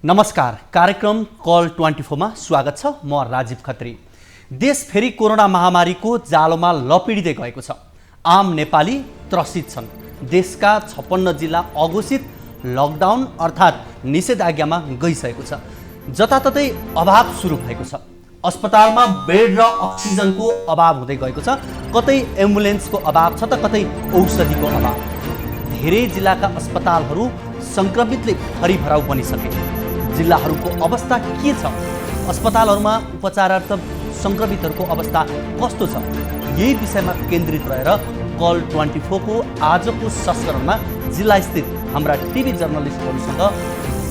नमस्कार, कार्यक्रम कल 24 मा स्वागत छ। म राजीव खत्री। देश फेरि कोरोना महामारीको जालोमा लपिडिँदै गएको छ। आम नेपाली त्रसित छन्। देशका 56 जिल्ला अघोषित लकडाउन अर्थात् निषेधाज्ञामा गइसकेको छ। जताततै अभाव सुरु भएको छ। अस्पतालमा बेड र अक्सिजनको अभाव हुँदै गएको छ। कतै एम्बुलेन्सको अभाव छ त कतै औषधिको अभाव। धेरै जिल्लाका अस्पतालहरू संक्रमितले भरिभराउ बनिसके। जिल्लाहरूको अवस्था के छ? अस्पतालहरूमा उपचारार्थ संक्रमितहरूको अवस्था कस्तो छ? यही विषयमा केन्द्रित रहेर कल 24 को आजको संस्करणमा जिल्लास्थित हाम्रा टिभी जर्नलिस्टहरूसँग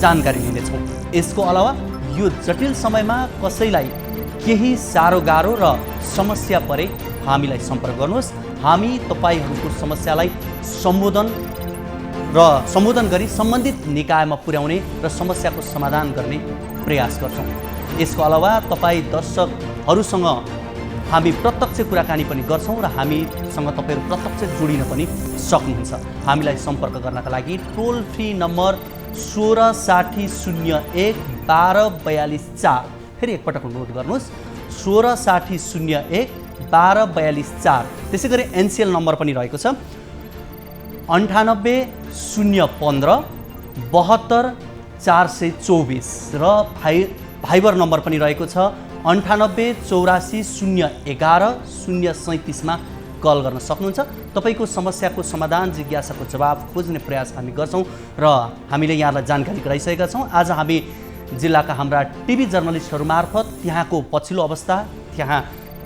जानकारी लिनेछौँ। यसको अलावा यो जटिल समयमा कसैलाई केही साह्रो गाह्रो र समस्या परे हामीलाई सम्पर्क गर्नुहोस्। हामी तपाईहरूको समस्यालाई सम्बोधन गरी सम्बन्धित निकायमा पुर्याउने र समस्याको समाधान गर्ने प्रयास गर्छौँ। यसको अलावा तपाईँ दर्शकहरूसँग हामी प्रत्यक्ष कुराकानी पनि गर्छौँ र हामीसँग तपाईँहरू प्रत्यक्ष जोडिन पनि सक्नुहुन्छ। हामीलाई सम्पर्क गर्नका लागि टोल फ्री नम्बर 166001 1242 फेरि एकपटक नोट गर्नुहोस्, 166001 1242। त्यसै गरी एनसिएल नम्बर पनि रहेको छ 98 015 72 424 र भाइबर नम्बर पनि रहेको छ 98 84 011 037 मा कल गर्न सक्नुहुन्छ। तपाईको समस्याको समाधान, जिज्ञासाको जवाब खोज्ने प्रयास हामी गर्छौँ र हामीले यहाँलाई जानकारी गराइसकेका छौँ। आज हामी जिल्लाका हाम्रा टिभी जर्नलिस्टहरू मार्फत त्यहाँको पछिल्लो अवस्था, त्यहाँ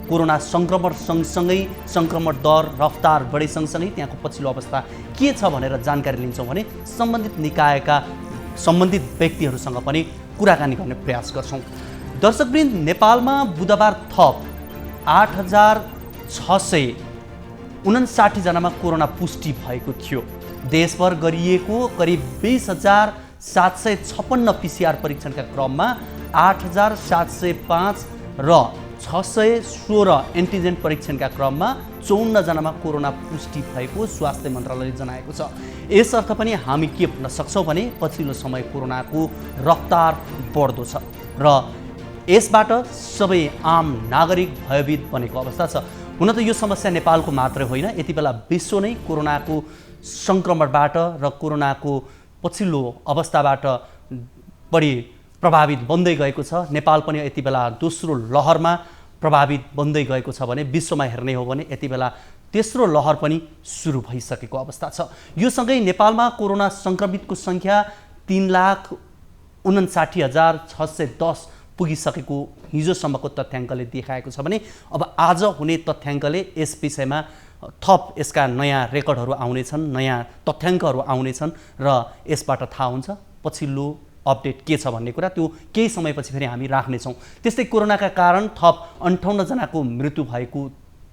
कोरोना संक्रमण सँगसँगै संक्रमण दर रफ्तार बढे सँगसँगै त्यहाँको पछिल्लो अवस्था के छ भनेर जानकारी लिन्छौँ भने सम्बन्धित निकायका सम्बन्धित व्यक्तिहरूसँग पनि कुराकानी गर्ने प्रयास गर्छौँ। दर्शकवृन्द, नेपालमा बुधबार थप 8659 जनामा कोरोना पुष्टि भएको थियो। देशभर गरिएको करिब 20,756 पीसीआर परीक्षणका क्रममा 8,705 र 616 एन्टिजेन परीक्षणका क्रममा 54 जनामा कोरोना पुष्टि भएको स्वास्थ्य मन्त्रालयले जनाएको छ। यसर्थ पनि हामी के भन्न सक्छौँ भने पछिल्लो समय कोरोनाको रफ्तार बढ्दो छ र यसबाट सबै आम नागरिक भयभीत बनेको अवस्था छ। हुन त यो समस्या नेपालको मात्रै होइन, यति बेला विश्व नै कोरोनाको सङ्क्रमणबाट र कोरोनाको पछिल्लो अवस्थाबाट बढी प्रभावित बन्दै गएको छ। नेपाल पनि यति बेला दोस्रो लहरमा प्रभावित बन्दै गएको छ भने विश्वमा हेर्ने हो भने यति बेला तेस्रो लहर पनि सुरु भइसकेको अवस्था छ। यो सँगै नेपालमा कोरोना सङ्क्रमितको सङ्ख्या 3,59,610 पुगिसकेको हिजोसम्मको तथ्याङ्कले देखाएको छ भने अब आज हुने तथ्याङ्कले यस विषयमा थप यसका नयाँ रेकर्डहरू आउनेछन्, नयाँ तथ्याङ्कहरू आउनेछन् र यसबाट थाहा हुन्छ पछिल्लो अपडेट के छ भन्ने कुरा। त्यो केही समयपछि फेरि हामी राख्नेछौँ। त्यस्तै कोरोनाका कारण थप 58 जनाको मृत्यु भएको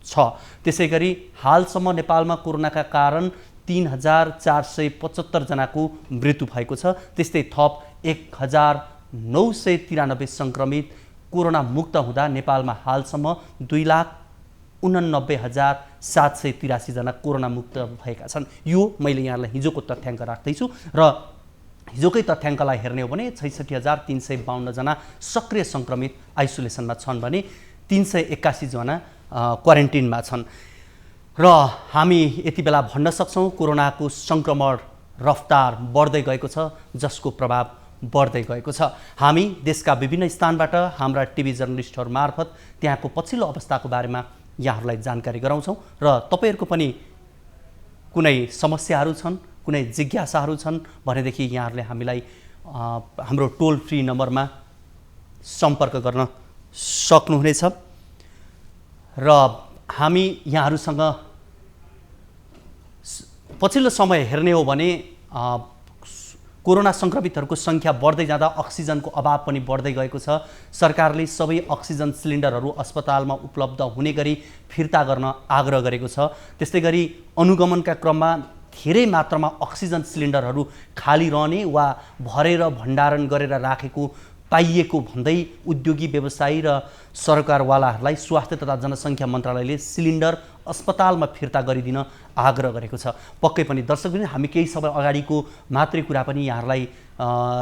छ। त्यसै गरी हालसम्म नेपालमा कोरोनाका कारण 3,475 जनाको मृत्यु भएको छ। त्यस्तै थप 1,993 सङ्क्रमित कोरोना मुक्त हुँदा नेपालमा हालसम्म 2,89,783 जना कोरोना मुक्त भएका छन्। यो मैले यहाँलाई हिजोको तथ्याङ्क राख्दैछु र हिजोकै तथ्याङ्कलाई हेर्ने हो भने 66,352 जना सक्रिय सङ्क्रमित आइसोलेसनमा छन् भने 381 जना क्वारेन्टिनमा छन् र हामी यति बेला भन्न सक्छौँ कोरोनाको सङ्क्रमण रफ्तार बढ्दै गएको छ, जसको प्रभाव बढ्दै गएको छ। हामी देशका विभिन्न स्थानबाट हाम्रा टिभी जर्नलिस्टहरू मार्फत त्यहाँको पछिल्लो अवस्थाको बारेमा यहाँहरूलाई जानकारी गराउँछौँ र तपाईँहरूको पनि कुनै समस्याहरू छन्, कुनै जिज्ञासाहरू छन् भनेदेखि यहाँहरूले हामीलाई हाम्रो टोल फ्री नम्बरमा सम्पर्क गर्न सक्नुहुनेछ र हामी यहाँहरूसँग पछिल्लो समय हेर्ने हो भने कोरोना सङ्क्रमितहरूको सङ्ख्या बढ्दै जाँदा अक्सिजनको अभाव पनि बढ्दै गएको छ। सरकारले सबै अक्सिजन सिलिन्डरहरू अस्पतालमा उपलब्ध हुने गरी फिर्ता गर्न आग्रह गरेको छ। त्यस्तै गरी अनुगमनका क्रममा धेरै मात्रामा अक्सिजन सिलिन्डरहरू खाली रहने वा भरेर भण्डारण गरेर राखेको पाइएको भन्दै उद्योगी व्यवसायी र सरकारवालाहरूलाई स्वास्थ्य तथा जनसङ्ख्या मन्त्रालयले सिलिन्डर अस्पतालमा फिर्ता गरिदिन आग्रह गरेको छ। पक्कै पनि दर्शकवृन्द, हामी केही समय अगाडिको मात्रै कुरा पनि यहाँहरूलाई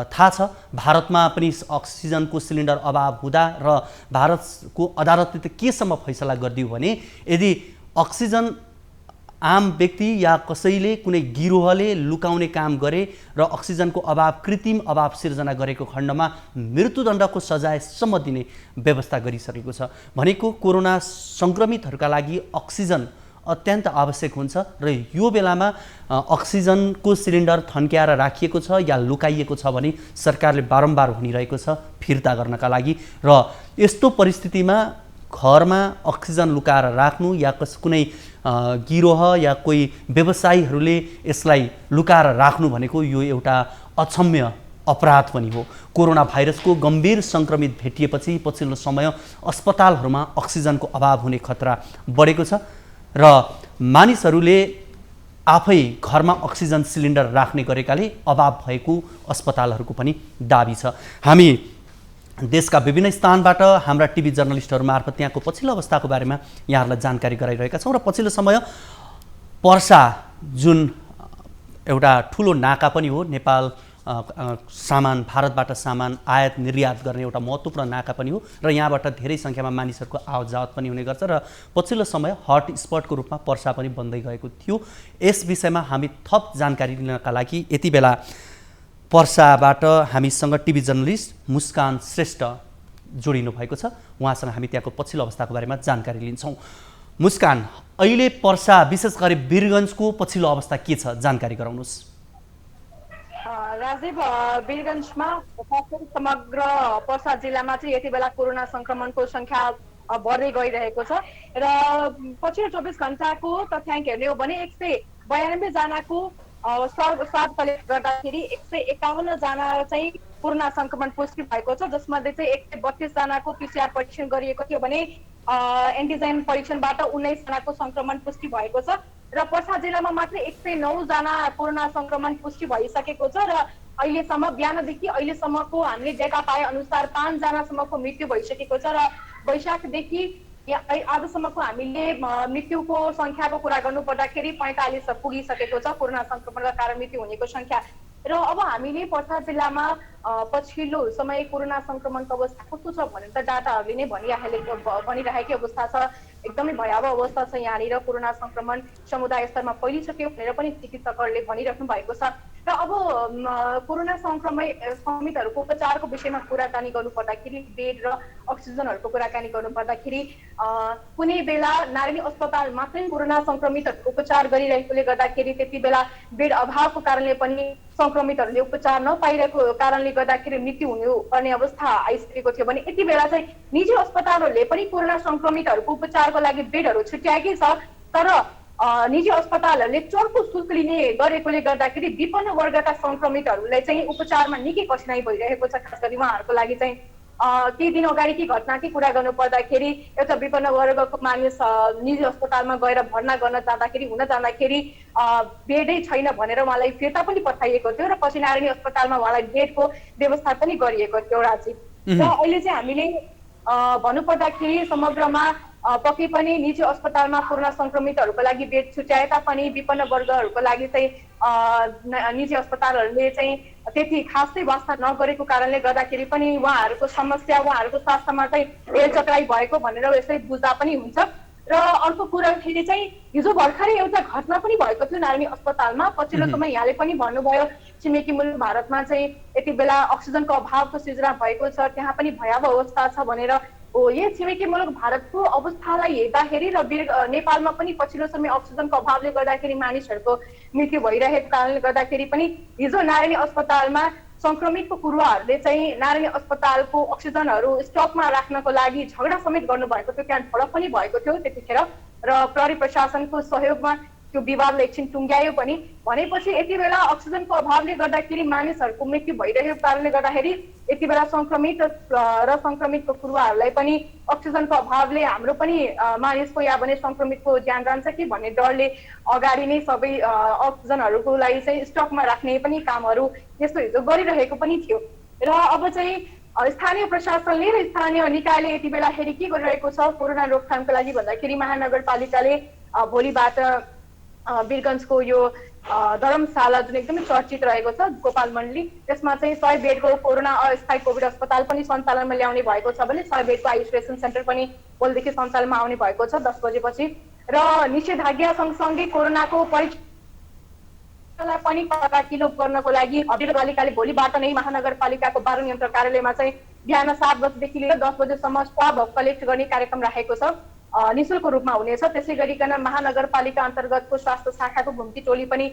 थाहा छ। भारतमा पनि अक्सिजनको सिलिन्डर अभाव हुँदा र भारतको अदालतले त केसम्म फैसला गरिदियो भने यदि अक्सिजन आम व्यक्ति या कसैले कुनै गिरोहले लुकाउने काम गरे र अक्सिजनको अभाव कृत्रिम अभाव सिर्जना गरेको खण्डमा मृत्युदण्डको सजायसम्म दिने व्यवस्था गरिसकेको छ। भनेको कोरोना सङ्क्रमितहरूका लागि अक्सिजन अत्यन्त आवश्यक हुन्छ र यो बेलामा अक्सिजनको सिलिन्डर थन्क्याएर राखिएको छ या लुकाइएको छ भने सरकारले बारम्बार भनिरहेको छ फिर्ता गर्नका लागि। र यस्तो परिस्थितिमा घरमा अक्सिजन लुकाएर राख्नु या कुनै गिरोह या कोही व्यवसायीहरूले यसलाई लुकाएर राख्नु भनेको यो एउटा अक्षम्य अपराध पनि हो। कोरोना भाइरसको गम्भीर सङ्क्रमित भेटिएपछि पछिल्लो समय अस्पतालहरूमा अक्सिजनको अभाव हुने खतरा बढेको छ र मानिसहरूले आफै घरमा अक्सिजन सिलिन्डर राख्ने गरेकाले अभाव भएको अस्पतालहरूको पनि दाबी छ। हामी देशका विभिन्न स्थानबाट हाम्रा टिभी जर्नलिस्टहरू मार्फत त्यहाँको पछिल्लो अवस्थाको बारेमा यहाँहरूलाई जानकारी गराइरहेका छौँ। र पछिल्लो समय पर्सा जुन एउटा ठुलो नाका पनि हो, नेपाल सामान भारतबाट सामान आयात निर्यात गर्ने एउटा महत्त्वपूर्ण नाका पनि हो र यहाँबाट धेरै सङ्ख्यामा मानिसहरूको आवत जावत पनि हुने गर्छ र पछिल्लो समय हट स्पटको रूपमा पर्सा पनि बन्दै गएको थियो। यस विषयमा हामी थप जानकारी लिनका लागि यति बेला पर्साबाट हामीसँग टिभी जर्नलिस्ट मुस्कान श्रेष्ठ जोडिनु भएको छ। उहाँसँग हामी त्यहाँको पछिल्लो अवस्थाको बारेमा जानकारी लिन्छौँ। मुस्कान, अहिले पर्सा विशेष गरी वीरगञ्जको पछिल्लो अवस्था के छ, जानकारी गराउनुहोस्। राजीव, वीरगञ्जमा समग्र पर्सा जिल्लामा चाहिँ यति बेला कोरोना संक्रमणको संख्या बढ्दै गइरहेको छ र पछिल्लो 24 घण्टाको तथ्याङ्क हेर्ने हो भने 192 जनाको स्वाब कलेक्ट गर्दाखेरि 151 जना चाहिँ कोरोना संक्रमण पुष्टि भएको छ, जसमध्ये चाहिँ 132 जनाको PCR परीक्षण गरिएको थियो भने एन्टिजेन परीक्षणबाट 19 जनाको संक्रमण पुष्टि भएको छ र पर्सा जिल्लामा मात्र 109 जना कोरोना संक्रमण पुष्टि भइसकेको छ र अहिलेसम्म बिहानदेखि अहिलेसम्मको हामीले डेटा पाए अनुसार 5 जनासम्मको मृत्यु भइसकेको छ र वैशाखदेखि आजसम्मको हामीले मृत्युको संख्याको कुरा गर्नुपर्दाखेरि 45 पुगिसकेको छ कोरोना संक्रमणका कारण मृत्यु हुनेको संख्या। र अब हामीले पर्सा जिल्लामा पछिल्लो समय कोरोना संक्रमणको अवस्था कस्तो छ भनेर त डाटाहरूले नै भनिरहेकै अवस्था छ। एकदमै भयावह अवस्था छ यहाँनिर। कोरोना संक्रमण समुदाय स्तरमा फैलिसक्यो भनेर पनि चिकित्सकहरूले भनिराख्नु भएको छ। र अब कोरोना सङ्क्रमितहरूको उपचारको विषयमा कुराकानी गर्नुपर्दाखेरि बेड र अक्सिजनहरूको कुराकानी गर्नुपर्दाखेरि कुनै बेला नारायणी अस्पताल मात्रै कोरोना सङ्क्रमितहरूको उपचार गरिरहेकोले गर्दाखेरि त्यति बेला बेड अभावको कारणले पनि सङ्क्रमितहरूले उपचार नपाइरहेको कारणले गर्दाखेरि मृत्यु हुनुपर्ने अवस्था आइसकेको थियो भने यति बेला चाहिँ निजी अस्पतालहरूले पनि कोरोना सङ्क्रमितहरूको उपचारको लागि बेडहरू छुट्याएकै छ। तर निजी अस्पतालहरूले चर्को शुल्क लिने गरेकोले गर्दाखेरि विपन्न वर्गका सङ्क्रमितहरूलाई चाहिँ उपचारमा निकै कठिनाइ भइरहेको छ। खास गरी उहाँहरूको लागि चाहिँ केही दिन अगाडिकै घटनाकै कुरा गर्नुपर्दाखेरि एउटा विपन्न वर्गको मानिस निजी अस्पतालमा गएर भर्ना गर्न जाँदाखेरि बेडै छैन भनेर उहाँलाई फिर्ता पनि पठाइएको थियो र पछि नारायणी अस्पतालमा उहाँलाई बेडको व्यवस्था पनि गरिएको थियो राजीव। र अहिले चाहिँ हामीले भन्नुपर्दाखेरि समग्रमा पक्कै पनि निजी अस्पतालमा कोरोना सङ्क्रमितहरूको लागि बेड छुट्याए तापनि विपन्न वर्गहरूको लागि चाहिँ निजी अस्पतालहरूले चाहिँ त्यति खासै वास्ता नगरेको कारणले गर्दाखेरि पनि उहाँहरूको समस्या उहाँहरूको स्वास्थ्यमा चाहिँ हेलचक्राइ भएको भनेर यसै बुझ्दा पनि हुन्छ। र अर्को कुरा फेरि चाहिँ हिजो भर्खरै एउटा घटना पनि भएको थियो नारायणी अस्पतालमा। पछिल्लो समय यहाँले पनि भन्नुभयो छिमेकी मुलुक भारतमा चाहिँ यति बेला अक्सिजनको अभावको सिर्जना भएको छ, त्यहाँ पनि भयावह अवस्था छ भनेर यही छिमेकी मुलुक भारतको अवस्थालाई हेर्दाखेरि र नेपालमा पनि पछिल्लो समय अक्सिजनको अभावले गर्दाखेरि मानिसहरूको मृत्यु भइरहेको कारणले गर्दाखेरि पनि हिजो नारायणी अस्पतालमा सङ्क्रमितको कुरुवाहरूले चाहिँ नारायणी अस्पतालको अक्सिजनहरू स्टकमा राख्नको लागि झगडा समेत गर्नुभएको थियो। त्यहाँ झडप पनि भएको थियो त्यतिखेर र प्रहरी प्रशासनको सहयोगमा त्यो विवादले एकछिन टुङ्ग्यायो पनि। भनेपछि यति बेला अक्सिजनको अभावले गर्दाखेरि मानिसहरूको मृत्यु भइरहेको कारणले गर्दाखेरि यति बेला सङ्क्रमित र सङ्क्रमितको कुरुवाहरूलाई पनि अक्सिजनको अभावले हाम्रो पनि मानिसको या भने सङ्क्रमितको ज्यान जान्छ कि भन्ने डरले अगाडि नै सबै अक्सिजनहरूको लागि चाहिँ स्टकमा राख्ने पनि कामहरू यस्तो हिजो गरिरहेको पनि थियो। र अब चाहिँ स्थानीय प्रशासनले र स्थानीय निकायले यति बेलाखेरि के गरिरहेको छ कोरोना रोकथामको लागि भन्दाखेरि महानगरपालिकाले भोलिबाट वीरगञ्जको यो धर्मशाला जुन एकदमै चर्चित रहेको छ गोपाल मण्डली, त्यसमा चाहिँ 100 बेडको कोरोना अस्थायी कोभिड अस्पताल पनि सञ्चालनमा ल्याउने भएको छ भने 100 बेडको आइसोलेसन सेन्टर पनि भोलिदेखि सञ्चालनमा आउने भएको छ 10 बजेपछि। र निषेधाज्ञा सँगसँगै कोरोनाको परीक्षणलाई पनि किलो गर्नको लागि नगरपालिकाले भोलिबाट नै महानगरपालिकाको बाह्र नियन्त्रण कार्यालयमा चाहिँ बिहान 7 बजेदेखि लिएर 10 बजेसम्म स्वाब कलेक्ट गर्ने कार्यक्रम राखेको छ, निशुल्क रूपमा हुनेछ। त्यसै गरिकन महानगरपालिका अन्तर्गतको स्वास्थ्य शाखाको घुम्ती टोली पनि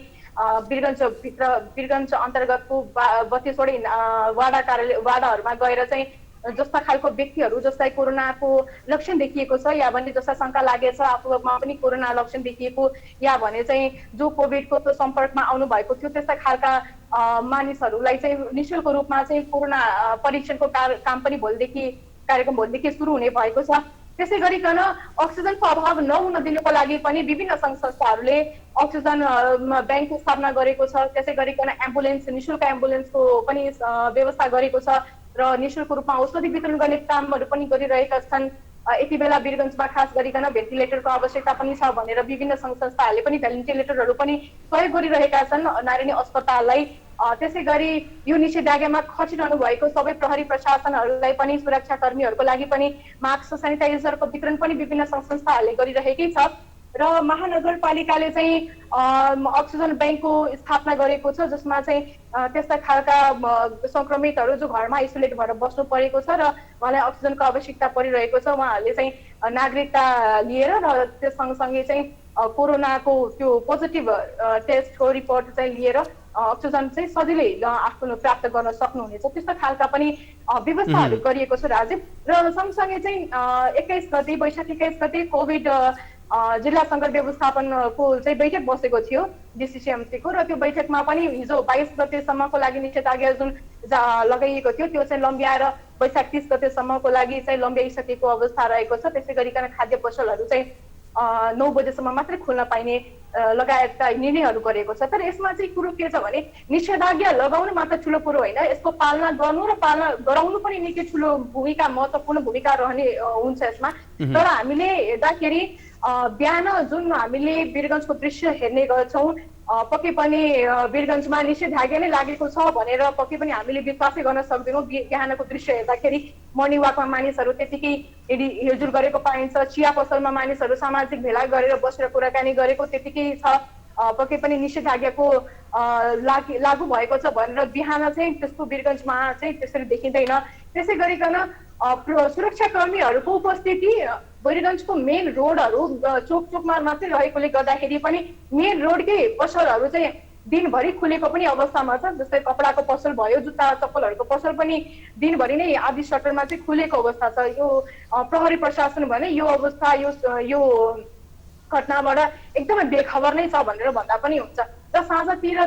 वीरगञ्ज अन्तर्गतको 32 वटा वाडाहरूमा गएर चाहिँ जस्ता खालको व्यक्तिहरू जसलाई कोरोनाको लक्षण देखिएको छ या भने जसलाई शङ्का लागेछ आफूमा पनि कोरोना लक्षण देखिएको या भने चाहिँ जो कोभिडको सम्पर्कमा आउनु भएको थियो त्यस्ता खालका मानिसहरूलाई चाहिँ निशुल्क रूपमा चाहिँ कोरोना परीक्षणको काम पनि कार्यक्रम भोलिदेखि सुरु हुने भएको छ। त्यसै गरिकन अक्सिजनको अभाव नहुन दिनुको लागि पनि विभिन्न सङ्घ संस्थाहरूले अक्सिजन ब्याङ्कको स्थापना गरेको छ। त्यसै गरिकन एम्बुलेन्स निशुल्क एम्बुलेन्सको पनि व्यवस्था गरेको छ र निशुल्क रूपमा औषधि वितरण गर्ने कामहरू पनि गरिरहेका छन्। यति बेला वीरगञ्जमा खास गरिकन भेन्टिलेटरको आवश्यकता पनि छ भनेर विभिन्न सङ्घ संस्थाहरूले पनि भेन्टिलेटरहरू पनि प्रयोग गरिरहेका छन् नारायणी अस्पताललाई। त्यसै गरी यो निषेधाज्ञामा खटिरहनु भएको सबै प्रहरी प्रशासनहरूलाई पनि सुरक्षा कर्मीहरूको लागि पनि मास्क सेनिटाइजरको वितरण पनि विभिन्न सङ्घ संस्थाहरूले गरिरहेकै छ। र महानगरपालिकाले चाहिँ अक्सिजन ब्याङ्कको स्थापना गरेको छ जसमा चाहिँ त्यस्ता खालका सङ्क्रमितहरू जो घरमा आइसोलेट भएर बस्नु परेको छ र उहाँलाई अक्सिजनको आवश्यकता परिरहेको छ उहाँहरूले चाहिँ नागरिकता लिएर र त्यो सँगसँगै चाहिँ कोरोनाको त्यो पोजिटिभ टेस्टको रिपोर्ट चाहिँ लिएर अक्सिजन चाहिँ सजिलै आफ्नो प्राप्त गर्न सक्नुहुनेछ। त्यस्तो खालका पनि व्यवस्थाहरू गरिएको छ राजीव। र सँगसँगै चाहिँ 21 गते वैशाख 21 गते कोभिड जिल्ला सङ्कट व्यवस्थापनको चाहिँ बैठक बसेको थियो डिसिसिएमसीको र त्यो बैठकमा पनि हिजो 22 गतेसम्मको लागि निषेधाज्ञा जुन लगाइएको थियो त्यो चाहिँ लम्ब्याएर वैशाख 30 गतेसम्मको लागि चाहिँ लम्ब्याइसकेको अवस्था रहेको छ। त्यसै गरिकन खाद्य पसलहरू चाहिँ 9 बजेसम्म मात्रै खोल्न पाइने लगायतका निर्णयहरू गरेको छ। तर यसमा चाहिँ कुरो के छ भने निषेधाज्ञा लगाउनु मात्र ठुलो कुरो होइन, यसको पालना गर्नु र पालना गराउनु पनि निकै ठुलो भूमिका महत्त्वपूर्ण भूमिका रहने हुन्छ यसमा। तर हामीले हेर्दाखेरि बिहान जुन हामीले वीरगञ्जको दृश्य हेर्ने गर्छौँ पक्कै पनि वीरगञ्जमा निषेधाज्ञा नै लागेको छ भनेर पक्कै पनि हामीले विश्वासै गर्न सक्दैनौँ। बिहानको दृश्य हेर्दाखेरि मर्निङ वाकमा मानिसहरू त्यतिकै हिँडडुल गरेको पाइन्छ, चिया पसलमा मानिसहरू सामाजिक भेला गरेर बसेर कुराकानी गरेको त्यतिकै छ। पक्कै पनि निषेधाज्ञाको लागू भएको छ भनेर बिहान चाहिँ त्यस्तो वीरगञ्जमा चाहिँ त्यसरी देखिँदैन। त्यसै गरिकन सुरक्षा कर्मीहरूको उपस्थिति वीरगञ्जको मेन रोडहरू चोक चोकमा मात्रै रहेकोले गर्दाखेरि पनि मेन रोडकै पसलहरू चाहिँ दिनभरि खुलेको पनि अवस्थामा छ। जस्तै कपडाको पसल भयो, जुत्ता चप्पलहरूको पसल पनि दिनभरि नै आधी सटरमा चाहिँ खुलेको अवस्था छ। यो प्रहरी प्रशासन भने यो अवस्था यो घटनाबाट एकदमै बेखबर नै छ भनेर भन्दा पनि हुन्छ। र साँझतिर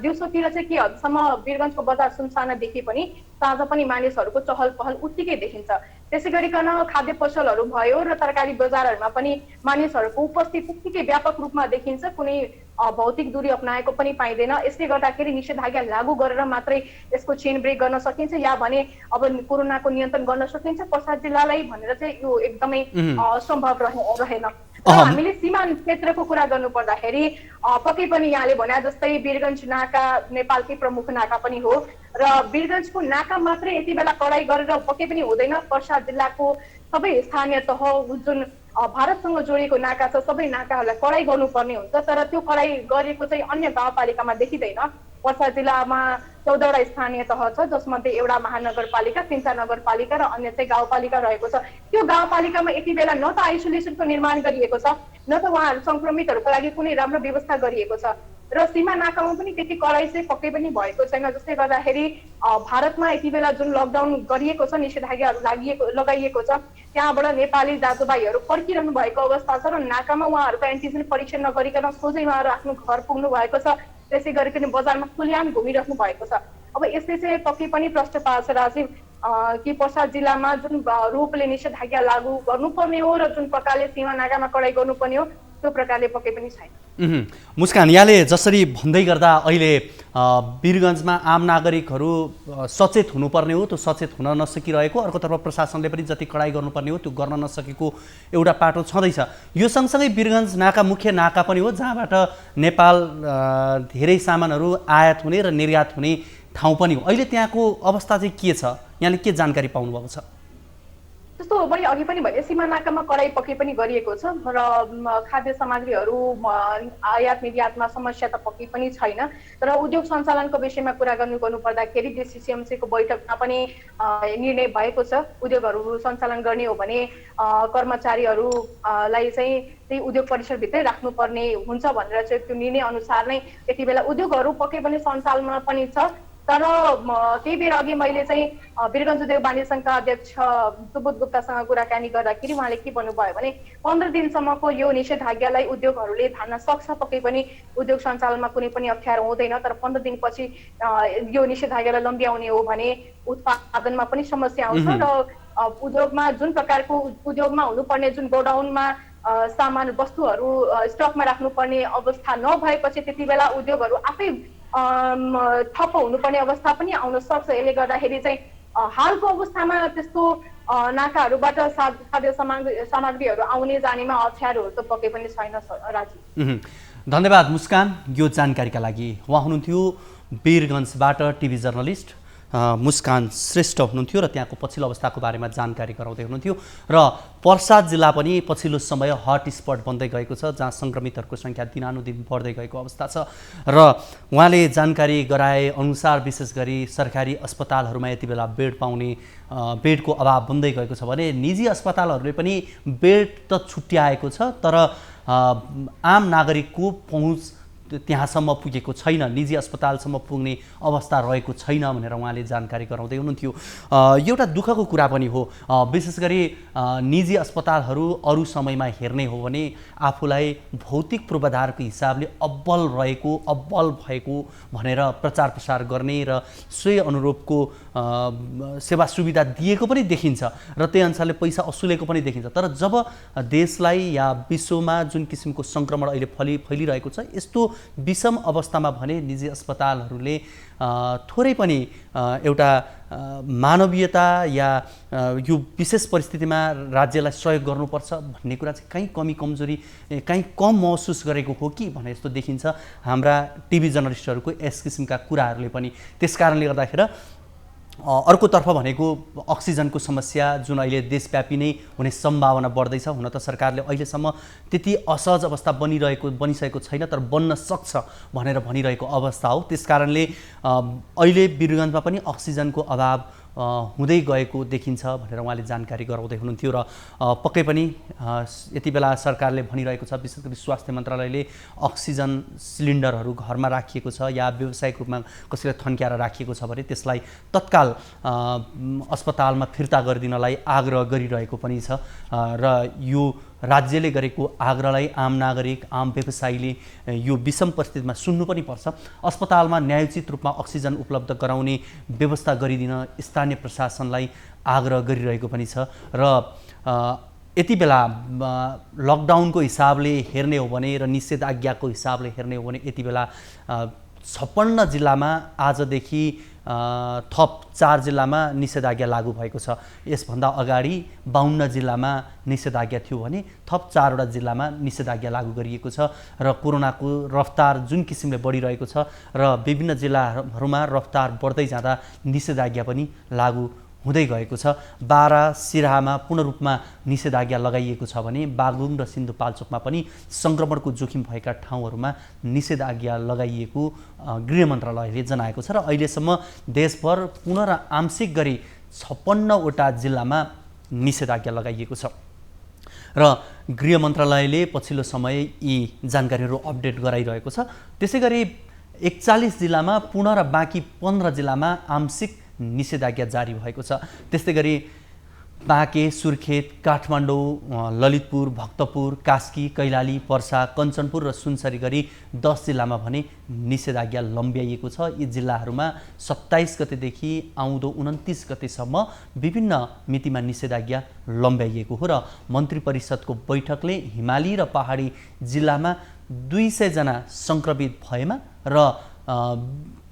दिउँसोतिर चाहिँ के हदसम्म वीरगञ्जको बजार सुनसाना देखिए पनि साँझ पनि मानिसहरूको चहल पहल उत्तिकै देखिन्छ। त्यसै गरिकन खाद्य पसलहरू भयो र तरकारी बजारहरूमा पनि मानिसहरूको उपस्थिति उत्तिकै व्यापक रूपमा देखिन्छ, कुनै भौतिक दूरी अपनाएको पनि पाइँदैन। यसले गर्दाखेरि निषेधाज्ञा लागू गरेर मात्रै यसको चेनब्रेक गर्न सकिन्छ या भने अब कोरोनाको नियन्त्रण गर्न सकिन्छ पर्सा जिल्लालाई भनेर चाहिँ यो एकदमै असम्भव रहेन। हामीले सीमा क्षेत्रको कुरा गर्नु पर्दाखेरि पक्कै पनि यहाँले भने जस्तै वीरगञ्ज नाका नेपालकै प्रमुख नाका पनि हो र वीरगञ्जको नाका मात्रै यति बेला कडाई गरेर पक्कै पनि हुँदैन। पर्सा जिल्लाको सबै स्थानीय तह जुन भारतसँग जोडिएको नाका छ सबै नाकाहरूलाई कडाई गर्नुपर्ने हुन्छ, तर त्यो कडाई गरेको चाहिँ अन्य गाउँपालिकामा देखिँदैन। पर्सा जिल्लामा 14वटा स्थानीय तह छ जसमध्ये एउटा महानगरपालिका, 3 नगरपालिका र अन्य चाहिँ गाउँपालिका रहेको छ। त्यो गाउँपालिकामा यति बेला न त आइसोलेसनको निर्माण गरिएको छ न त उहाँहरू सङ्क्रमितहरूको लागि कुनै राम्रो व्यवस्था गरिएको छ र सीमा नाकामा पनि त्यति कडाई चाहिँ पक्कै पनि भएको छैन। जसले गर्दाखेरि भारतमा यति बेला जुन लकडाउन गरिएको छ, निषेधाज्ञाहरू लगाइएको छ, त्यहाँबाट नेपाली दाजुभाइहरू फर्किरहनु भएको अवस्था छ र नाकामा उहाँहरूको एन्टिजेन परीक्षण नगरिकन सोझै उहाँहरू आफ्नो घर पुग्नु भएको छ। त्यसै गरिकन बजारमा खुलिआम घुमिराख्नु भएको छ। अब यसले चाहिँ पक्कै पनि प्रश्न पार्छ राजीव कि पर्सा जिल्लामा जुन रूपले निषेधाज्ञा लागू गर्नुपर्ने हो र जुन प्रकारले सीमा नाकामा कडाई गर्नुपर्ने हो त्यो प्रकारले पक्कै पनि छैन। मुस्कान, यहाँले जसरी भन्दै गर्दा अहिले वीरगञ्जमा आम नागरिकहरू सचेत हुनुपर्ने हो, त्यो सचेत हुन नसकिरहेको, अर्कोतर्फ प्रशासनले पनि जति कडाइ गर्नुपर्ने हो त्यो गर्न नसकेको एउटा पाटो छँदैछ। यो सँगसँगै वीरगञ्ज नाका मुख्य नाका पनि हो, जहाँबाट नेपाल धेरै सामानहरू आयात हुने र निर्यात हुने ठाउँ पनि हो। अहिले त्यहाँको अवस्था चाहिँ के छ, यहाँले के जानकारी पाउनुभएको छ? जस्तो मैले अघि पनि भने सीमा नाकामा कडाइ पक्कै पनि गरिएको छ र खाद्य सामग्रीहरू आयात निर्यातमा समस्या त पक्कै पनि छैन। तर उद्योग सञ्चालनको विषयमा कुरा गर्नु पर्दाखेरि डिसिसिएमसीको बैठकमा पनि निर्णय भएको छ, उद्योगहरू सञ्चालन गर्ने हो भने कर्मचारीहरूलाई चाहिँ त्यही उद्योग परिसरभित्रै राख्नुपर्ने हुन्छ भनेर चाहिँ त्यो निर्णय अनुसार नै यति बेला उद्योगहरू पक्कै पनि सञ्चालनमा पनि छ। तर केही बेर अघि मैले चाहिँ वीरगञ्ज उद्योग वाणिज्य सङ्घका अध्यक्ष सुबोध गुप्तासँग कुराकानी गर्दाखेरि उहाँले के भन्नुभयो भने 15 दिनसम्मको यो निषेधाज्ञालाई उद्योगहरूले धान्न सक्छ, पक्कै पनि उद्योग सञ्चालनमा कुनै पनि अप्ठ्यारो हुँदैन। तर 15 दिनपछि यो निषेधाज्ञालाई लम्ब्याउने हो भने उत्पादनमा पनि समस्या आउँछ र उद्योगमा जुन प्रकारको उद्योगमा हुनुपर्ने जुन गोडाउनमा सामान वस्तुहरू स्टकमा राख्नुपर्ने अवस्था नभएपछि त्यति बेला उद्योगहरू आफै ठप्प हुनुपर्ने अवस्था पनि आउन सक्छ। यसले गर्दाखेरि चाहिँ हालको अवस्थामा त्यस्तो नाकाहरूबाट खाद्य सामग्रीहरू आउने जानेमा अप्ठ्यारोहरू त पक्कै पनि छैन राजीव। धन्यवाद मुस्कान यो जानकारीका लागि। उहाँ हुनुहुन्थ्यो वीरगञ्जबाट टिभी जर्नलिस्ट मुस्कान श्रेष्ठ हुनुहुन्थ्यो र त्यहाँको पछिल्लो अवस्थाको बारेमा जानकारी गराउँदै हुनुहुन्थ्यो। र पर्सा जिल्ला पनि पछिल्लो समय हट स्पट बन्दै गएको छ, जहाँ सङ्क्रमितहरूको सङ्ख्या दिनानुदिन बढ्दै गएको अवस्था छ। र उहाँले जानकारी गराए अनुसार विशेष गरी सरकारी अस्पतालहरूमा यति बेला बेडको अभाव बन्दै गएको छ भने निजी अस्पतालहरूले पनि बेड त छुट्याएको छ, तर आम नागरिकको पहुँच त्यहाँसम्म पुगेको छैन, निजी अस्पतालसम्म पुग्ने अवस्था रहेको छैन भनेर उहाँले जानकारी गराउँदै हुनुहुन्थ्यो। एउटा दुःखको कुरा पनि हो, विशेष गरी निजी अस्पतालहरू अरू समयमा हेर्ने हो भने आफूलाई भौतिक पूर्वाधारको हिसाबले अब्बल भएको भनेर प्रचार प्रसार गर्ने र सोही अनुरूपको सेवा सुविधा दिएको पनि देखिन्छ र त्यही अनुसारले पैसा असुलेको पनि देखिन्छ। तर जब देशलाई या विश्वमा जुन किसिमको सङ्क्रमण अहिले फैलिरहेको छ, यस्तो विषम अवस्थामा भने निजी अस्पतालहरूले थोरै पनि एउटा मानवीयता या यो विशेष परिस्थितिमा राज्यलाई सहयोग गर्नुपर्छ भन्ने कुरा चाहिँ कहीँ कमी कमजोरी कहीँ कम महसुस गरेको हो कि भने जस्तो देखिन्छ हाम्रा टिभी जर्नलिस्टहरूको यस किसिमका कुराहरूले पनि। त्यस कारणले गर्दाखेरि अर्कोतर्फ भनेको अक्सिजनको समस्या जुन अहिले देशव्यापी नै हुने सम्भावना बढ्दैछ। हुन त सरकारले अहिलेसम्म त्यति असहज अवस्था बनिसकेको छैन, तर बन्न सक्छ भनेर भनिरहेको अवस्था हो। त्यस कारणले अहिले वीरगञ्जमा पनि अक्सिजनको अभाव हुँदै गएको देखिन्छ भनेर उहाँले जानकारी गराउँदै हुनुहुन्थ्यो। र पक्कै पनि यति बेला सरकारले भनिरहेको छ, विशेष गरी स्वास्थ्य मन्त्रालयले अक्सिजन सिलिन्डरहरू घरमा राखिएको छ या व्यावसायिक रूपमा कसैले थन्क्याएर राखिएको छ भने त्यसलाई तत्काल अस्पतालमा फिर्ता गरिदिनलाई आग्रह गरिरहेको पनि छ। र यो राज्यले गरेको आग्रहलाई आम नागरिक आम व्यवसायीले यो विषम परिस्थितिमा सुन्नु पनि पर्छ। अस्पतालमा न्यायोचित रूपमा अक्सिजन उपलब्ध गराउने व्यवस्था गरिदिन स्थानीय प्रशासनलाई आग्रह गरिरहेको पनि छ। र यति बेला लकडाउनको हिसाबले हेर्ने हो भने र निषेधाज्ञाको हिसाबले हेर्ने हो भने यति बेला 56 जिल्लामा आजदेखि थप 4 जिल्लामा निषेधाज्ञा लागू भएको छ। यसभन्दा अगाडि 52 जिल्लामा निषेधाज्ञा थियो भने थप 4वटा जिल्लामा निषेधाज्ञा लागू गरिएको छ। र कोरोनाको रफ्तार जुन किसिमले बढिरहेको छ र विभिन्न जिल्लाहरूमा रफ्तार बढ्दै जाँदा निषेधाज्ञा पनि लागू हुँदै गएको छ। बारा सिराहामा पूर्ण रूपमा निषेधाज्ञा लगाइएको छ भने बागलुङ र सिन्धुपाल्चोकमा पनि सङ्क्रमणको जोखिम भएका ठाउँहरूमा निषेधाज्ञा लगाइएको गृह मन्त्रालयले जनाएको छ। र अहिलेसम्म देशभर पुनः र आंशिक गरी 56वटा जिल्लामा निषेधाज्ञा लगाइएको छ। र गृह मन्त्रालयले पछिल्लो समय यी जानकारीहरू अपडेट गराइरहेको छ। त्यसै गरी 41 जिल्लामा पुनः र बाँकी 15 जिल्लामा आंशिक निषेधाज्ञा जारी भएको छ। त्यस्तै गरी बाँके, सुर्खेत, काठमाडौँ, ललितपुर, भक्तपुर, कास्की, कैलाली, पर्सा, कञ्चनपुर र सुनसरी गरी 10 जिल्लामा भने निषेधाज्ञा लम्ब्याइएको छ। यी जिल्लाहरूमा 27 गतेदेखि आउँदो 29 गतेसम्म विभिन्न मितिमा निषेधाज्ञा लम्ब्याइएको हो र मन्त्री परिषदको बैठकले हिमाली र पहाडी जिल्लामा 200 जना सङ्क्रमित भएमा र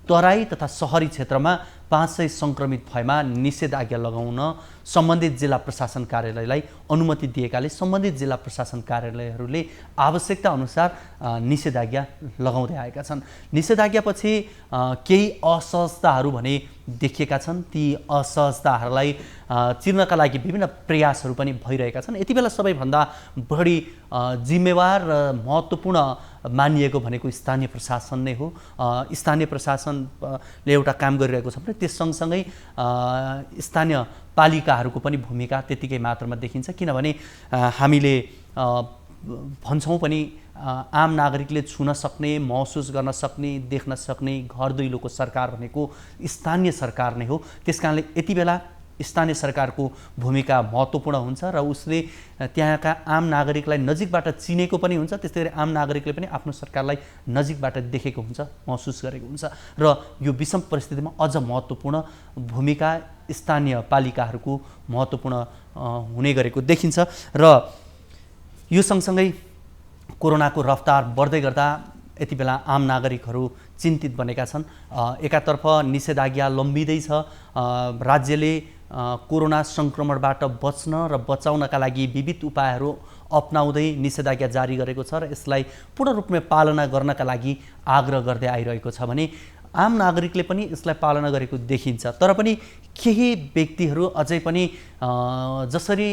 तराई तथा सहरी क्षेत्रमा 500 सङ्क्रमित भएमा निषेधाज्ञा लगाउन सम्बन्धित जिल्ला प्रशासन कार्यालयलाई अनुमति दिएकाले सम्बन्धित जिल्ला प्रशासन कार्यालयहरूले आवश्यकता अनुसार निषेधाज्ञा लगाउँदै आएका छन्। निषेधाज्ञापछि केही असहजताहरू भने देखिएका छन्। ती असहजताहरूलाई चिर्नका लागि विभिन्न प्रयासहरू पनि भइरहेका छन्। यति बेला सबैभन्दा बढी जिम्मेवार र महत्त्वपूर्ण मानिएको भनेको स्थानीय प्रशासन नै हो। स्थानीय प्रशासनले एउटा काम गरिरहेको छ भने त्यस सँगसँगै स्थानीय पालिकाहरूको पनि भूमिका त्यतिकै मात्रामा देखिन्छ। किनभने हामीले भन्छौँ पनि आम नागरिकले छुन सक्ने, महसुस गर्न सक्ने, देख्न सक्ने घर दैलोको सरकार भनेको स्थानीय सरकार नै हो। त्यसकारणले यति बेला स्थानीय सरकारको भूमिका महत्त्वपूर्ण हुन्छ र उसले त्यहाँका आम नागरिकलाई नजिकबाट चिनेको पनि हुन्छ। त्यस्तै गरी आम नागरिकले पनि आफ्नो सरकारलाई नजिकबाट देखेको हुन्छ, महसुस गरेको हुन्छ र यो विषम परिस्थितिमा अझ महत्त्वपूर्ण भूमिका स्थानीय पालिकाहरूको महत्त्वपूर्ण हुने गरेको देखिन्छ। र यो सँगसँगै कोरोनाको रफ्तार बढ्दै गर्दा यति बेला आम नागरिकहरू चिन्तित बनेका छन्। एकातर्फ निषेधाज्ञा लम्बिँदैछ, राज्यले कोरोना सङ्क्रमणबाट बच्न र बचाउनका लागि विविध उपायहरू अपनाउँदै निषेधाज्ञा जारी गरेको छ र यसलाई पूर्ण रूपमा पालना गर्नका लागि आग्रह गर्दै आइरहेको छ भने आम नागरिकले पनि यसलाई पालना गरेको देखिन्छ। तर पनि केही व्यक्तिहरू अझै पनि जसरी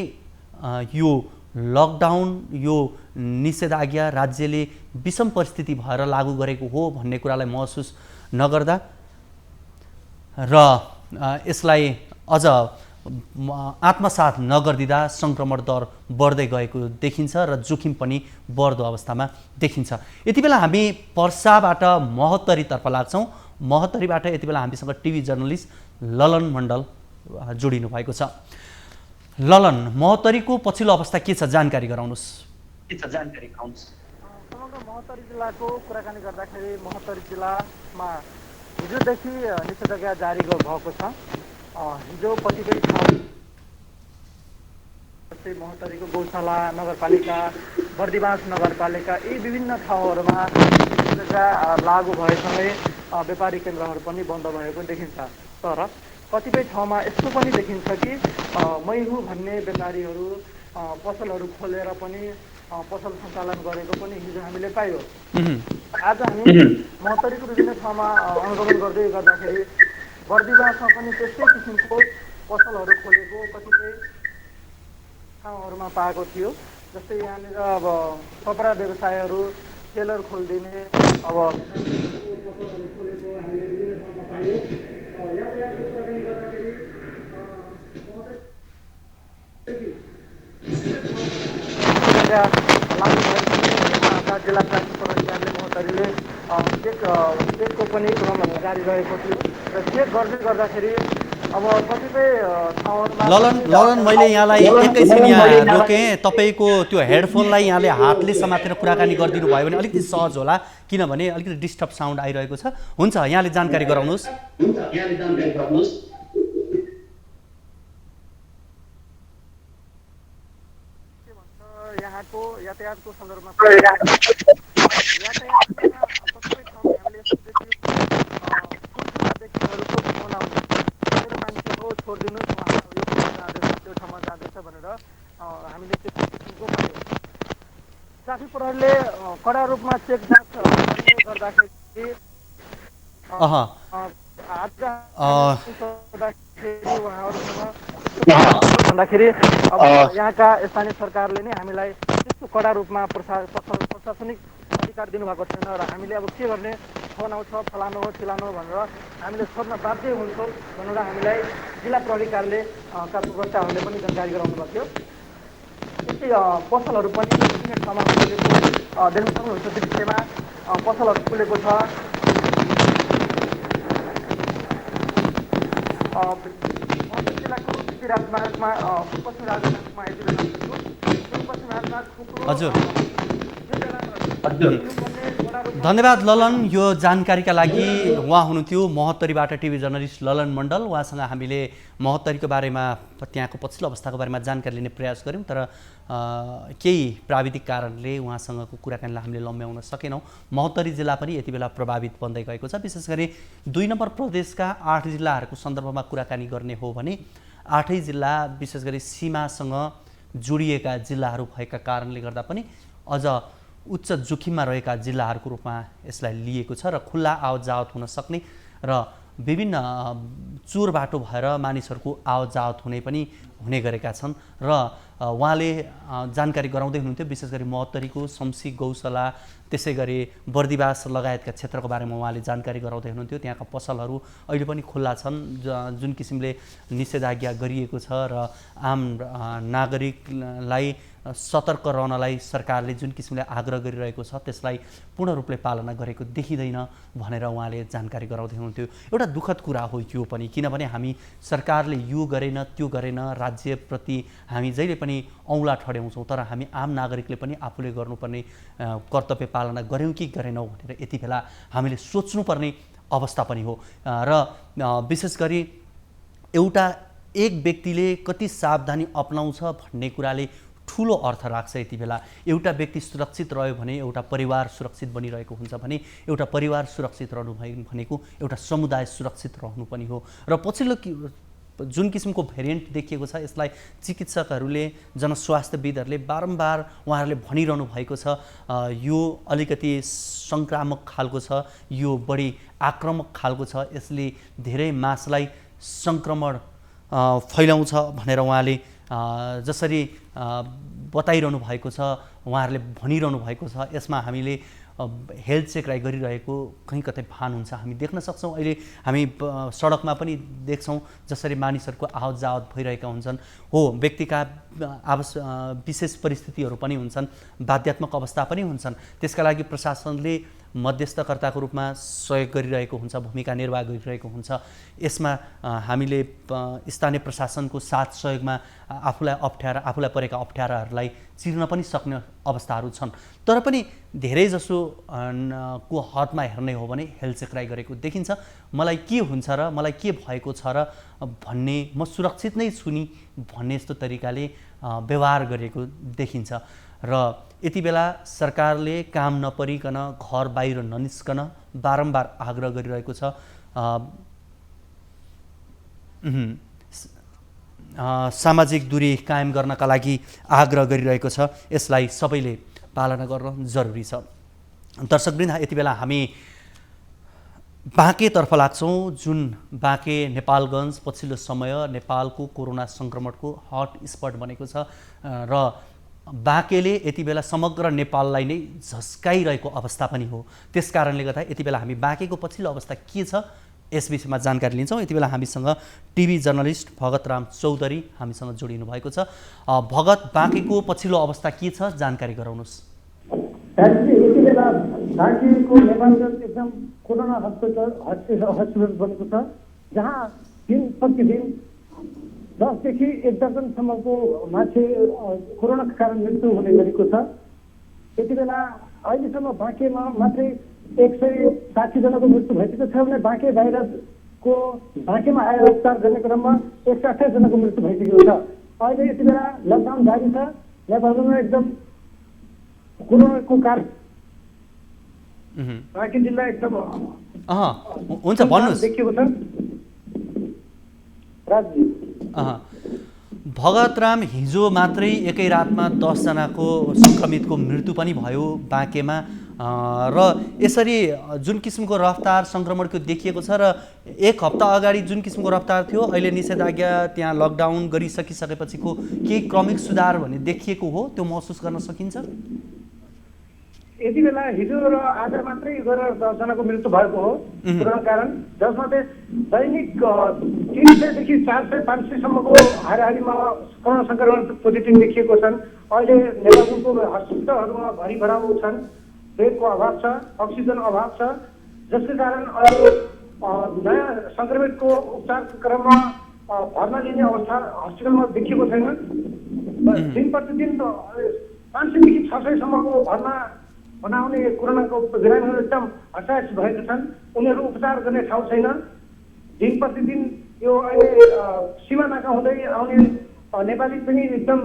यो लकडाउन, यो निषेधाज्ञा राज्यले विषम परिस्थिति भएर लागू गरेको हो भन्ने कुरालाई महसुस नगर्दा र यसलाई अझ आत्मसात नगरिदिँदा सङ्क्रमण दर बढ्दै गएको देखिन्छ र जोखिम पनि बढ्दो अवस्थामा देखिन्छ। यति बेला हामी पर्साबाट महोत्तरीतर्फ लाग्छौँ। महोत्तरीबाट यति बेला हामीसँग टिभी जर्नलिस्ट ललन मण्डल जोडिनु भएको छ। ललन, महोत्तरीको पछिल्लो अवस्था के छ, जानकारी गराउनुहोस्। समग्र महोत्तरी जिल्लाको कुराकानी गर्दाखेरि महोत्तरी जिल्लामा हिजोदेखि निषेधाज्ञा जारी भएको छ। हिजो कतिपय ठाउँ जस्तै महोत्तरीको गौशाला नगरपालिका, बर्दिवास नगरपालिका यी विभिन्न ठाउँहरूमा निषेधाज्ञा लागू भएसँगै व्यापारी केन्द्रहरू पनि बन्द भएको देखिन्छ। तर कतिपय ठाउँमा यस्तो पनि देखिन्छ कि मै हुँ भन्ने व्यापारीहरू पसलहरू खोलेर पनि पसल सञ्चालन गरेको पनि हिजो हामीले पायौँ। आज हामी महोत्तरीको विभिन्न ठाउँमा अनुगमन गर्दै गर्दाखेरि बर्दिवासमा पनि त्यस्तै किसिमको पसलहरू खोलेको कतिपय ठाउँहरूमा पाएको थियो। जस्तै यहाँनिर अब कपडा व्यवसायहरू, टेलर खोलिदिने अब पसलहरू खोलेको हामीले विभिन्न ठाउँमा पायौँ। यातायातको कुराकानी गर्दाखेरि जिल्ला ट्राफिक प्रहरीले महोत्तरीले चेकको पनि क्रम जारी रहेको थियो र चेक गर्दै गर्दाखेरि अब कतिपय ठाउँहरूमा ललन मैले यहाँलाई एकैछिन यहाँ रोकेँ। तपाईँको त्यो हेडफोनलाई यहाँले हातले समातेर कुराकानी गरिदिनु भयो भने अलिकति सहज होला, किनभने अलिकति डिस्टर्ब साउन्ड आइरहेको छ। हुन्छ, यहाँले जानकारी गराउनुहोस्। यहाँको यातायातको सन्दर्भमा यातायातमा कतिपय ठाउँमा हामीले व्यक्तिहरूको फोन आउँछ, मेरो मान्छे हो छोडिदिनुहोस्, यो ठाउँमा जाँदैछ त्यो ठाउँमा जाँदैछ भनेर हामीले त्यो किसिमको पायौँ। ट्राफिक प्रहरीले कडा रूपमा चेक जाँच गर्दाखेरि भन्दाखेरि अब यहाँका स्थानीय सरकारले नै हामीलाई त्यस्तो कडा रूपमा प्रशासनिक अधिकार दिनुभएको छैन र हामीले अब के गर्ने, फोन आउँछ फलानु हो चिलानु हो भनेर हामीले छोड्न बाध्य हुन्छौँ भनेर हामीलाई जिल्ला प्रहरी कार्यालय का प्रवक्ताहरूले पनि जानकारी गराउनु भएको थियो। त्यस्तै पसलहरू पनि विभिन्न ठाउँमा खुलेको देख्न सक्नुहुन्छ। दृश्यमा पसलहरू खुलेको छ। जिल्लाको पश्चिमी राजमार्गमा पश्चिमी राजमार्गमा यति बेला जुन पश्चिमी राजमार्ग खुकुलो हजुर हजुर धन्यवाद ललन यो जानकारीका लागि। उहाँ हुनुहुन्थ्यो महोत्तरीबाट टिभी जर्नलिस्ट ललन मण्डल। उहाँसँग हामीले महोत्तरीको बारेमा त्यहाँको पछिल्लो अवस्थाको बारेमा जानकारी लिने प्रयास गऱ्यौँ, तर केही प्राविधिक कारणले उहाँसँगको कुराकानीलाई हामीले लम्ब्याउन सकेनौँ। महोत्तरी जिल्ला पनि यति बेला प्रभावित बन्दै गएको छ। विशेष गरी 2 नम्बर प्रदेशका 8 जिल्लाहरूको सन्दर्भमा कुराकानी गर्ने हो भने 8 जिल्ला विशेष गरी सीमासँग जोडिएका जिल्लाहरू भएका कारणले गर्दा पनि अझ उच्च जोखिममा रहेका जिल्लाहरूको रूपमा यसलाई लिएको छ र खुल्ला आवत जावत हुन सक्ने र विभिन्न चोर बाटो भएर मानिसहरूको आवत जावत हुने गरेका छन् र उहाँले जानकारी गराउँदै हुनुहुन्थ्यो। विशेष गरी महोत्तरीको शम्सी गौशाला त्यसै गरी बर्दिवास लगायतका क्षेत्रको बारेमा उहाँले जानकारी गराउँदै हुनुहुन्थ्यो। त्यहाँका पसलहरू अहिले पनि खुल्ला छन्, जुन किसिमले निषेधाज्ञा गरिएको छ र आम नागरिकलाई सतर्क रहनलाई सरकारले जुन किसिमले आग्रह गरिरहेको छ त्यसलाई पूर्ण रूपले पालना गरेको देखिँदैन भनेर उहाँले जानकारी गराउँदै हुनुहुन्थ्यो। एउटा दुःखद कुरा हो यो पनि, किनभने हामी सरकारले यो गरेन त्यो गरेन राज्यप्रति हामी जहिले पनि औँला ठड्याउँछौँ, तर हामी आम नागरिकले पनि आफूले गर्नुपर्ने कर्तव्य पालना गऱ्यौँ कि गरेनौँ भनेर यति बेला हामीले सोच्नुपर्ने अवस्था पनि हो। र विशेष गरी एक व्यक्तिले कति सावधानी अपनाउँछ भन्ने कुराले ठुलो अर्थ राख्छ। यति बेला एउटा व्यक्ति सुरक्षित रह्यो भने एउटा परिवार सुरक्षित बनिरहेको हुन्छ भने एउटा परिवार सुरक्षित रहनु भनेको एउटा समुदाय सुरक्षित रहनु पनि हो। र पछिल्लो जुन किसिमको भेरिएन्ट देखिएको छ यसलाई चिकित्सकहरूले जनस्वास्थ्यविदहरूले बारम्बार उहाँहरूले भनिरहनु भएको छ यो अलिकति सङ्क्रामक खालको छ, यो बढी आक्रामक खालको छ, यसले धेरै मासलाई सङ्क्रमण फैलाउँछ भनेर उहाँले जसरी बताइरहनु भएको छ, उहाँहरूले भनिरहनु भएको छ। यसमा हामीले हेल्थ चेक गरिरहेको कहीँ कतै भान हुन्छ, हामी देख्न सक्छौँ। अहिले हामी सडकमा पनि देख्छौँ जसरी मानिसहरूको आवत जावत भइरहेका हुन्छन्। हो, व्यक्तिका विशेष परिस्थितिहरू पनि हुन्छन्, बाध्यात्मक अवस्था पनि हुन्छन्, त्यसका लागि प्रशासनले मध्यस्थकर्ताको रूपमा सहयोग गरिरहेको हुन्छ, भूमिका निर्वाह गरिरहेको हुन्छ। यसमा हामीले स्थानीय प्रशासनको साथ सहयोगमा आफूलाई परेका अप्ठ्याराहरूलाई चिर्न पनि सक्ने अवस्थाहरू छन्। तर पनि धेरैजसो को हदमा हेर्ने हो भने हेल्थ चेक गरेको देखिन्छ। मलाई के हुन्छ र मलाई के भएको छ र भन्ने, म सुरक्षित नै छु नि भन्ने यस्तो तरिकाले व्यवहार गरेको देखिन्छ। र यति बेला सरकारले काम नपरिकन घर बाहिर ननिस्कन बारम्बार आग्रह गरिरहेको छ। सामाजिक दूरी कायम गर्नका लागि आग्रह गरिरहेको छ। यसलाई सबैले पालना गर्न जरुरी छ। दर्शकवृन्द, यति बेला हामी बाँकेतर्फ लाग्छौँ, जुन बाँके नेपालगञ्ज पछिल्लो समय नेपालको कोरोना सङ्क्रमणको हट स्पट बनेको छ र बाँकेले यति बेला समग्र नेपाललाई नै झस्काइरहेको अवस्था पनि हो। त्यस कारणले गर्दा यति बेला हामी बाँकेको पछिल्लो अवस्था के छ यस विषयमा जानकारी लिन्छौँ। यति बेला हामीसँग टिभी जर्नलिस्ट भगतराम चौधरी हामीसँग जोडिनु भएको छ। भगत, बाँकेको पछिल्लो अवस्था के छ, जानकारी गराउनुहोस्। यति बेला बाँकेको नेपालगञ्ज एकदम कोरोना हस्पिटल बनेको छ, जहाँ दिन प्रतिदिन 10 देखि 1 दर्जनसम्मको मान्छे कोरोनाका कारण मृत्यु हुने गरेको छ। यति बेला अहिलेसम्म बाँकेमा मात्रै 160 जनाको मृत्यु भइसकेको छ भने बाँकेमा आएर उपचार गर्ने क्रममा 128 जनाको मृत्यु भइसकेको छ। अहिले यति बेला लकडाउन जारी छ नेपालमा। एकदम कोरोनाको कारण बाँके जिल्ला एकदम हुन्छ, भन्नुहोस्। देखिएको छ राज्य भगतराम, हिजो मात्रै एकै रातमा 10 जनाको सङ्क्रमितको मृत्यु पनि भयो बाँकेमा र यसरी जुन किसिमको रफ्तार सङ्क्रमणको देखिएको छ र 1 हप्ता अगाडि जुन किसिमको रफ्तार थियो, अहिले निषेधाज्ञा त्यहाँ लकडाउन गरिसकिसकेपछिको केही क्रमिक सुधार भन्ने देखिएको हो, त्यो महसुस गर्न सकिन्छ? यति बेला हिजो र आज मात्रै गरेर 10 जनाको मृत्यु भएको हो कोरोना कारण, जसमा दैनिक 300 देखि 400 500 सम्मको हाराहारीमा कोरोना सङ्क्रमण पोजिटिभ देखिएको छन्। अहिले नेपालको हस्पिटलहरूमा भरि भराउ छन्, बेडको अभाव छ, अक्सिजन अभाव छ, जसको कारण अहिले नयाँ सङ्क्रमितको उपचारको क्रममा भर्ना लिने अवस्था हस्पिटलमा देखिएको छैन। दिन प्रतिदिन 500 देखि 600सम्मको भर्ना बनाउने कोरोनाको बिरामीहरू एकदम हताश भएका छन्। उनीहरू उपचार गर्ने ठाउँ छैन। दिन प्रतिदिन यो अहिले सीमा नाका हुँदै आउने नेपाली पनि एकदम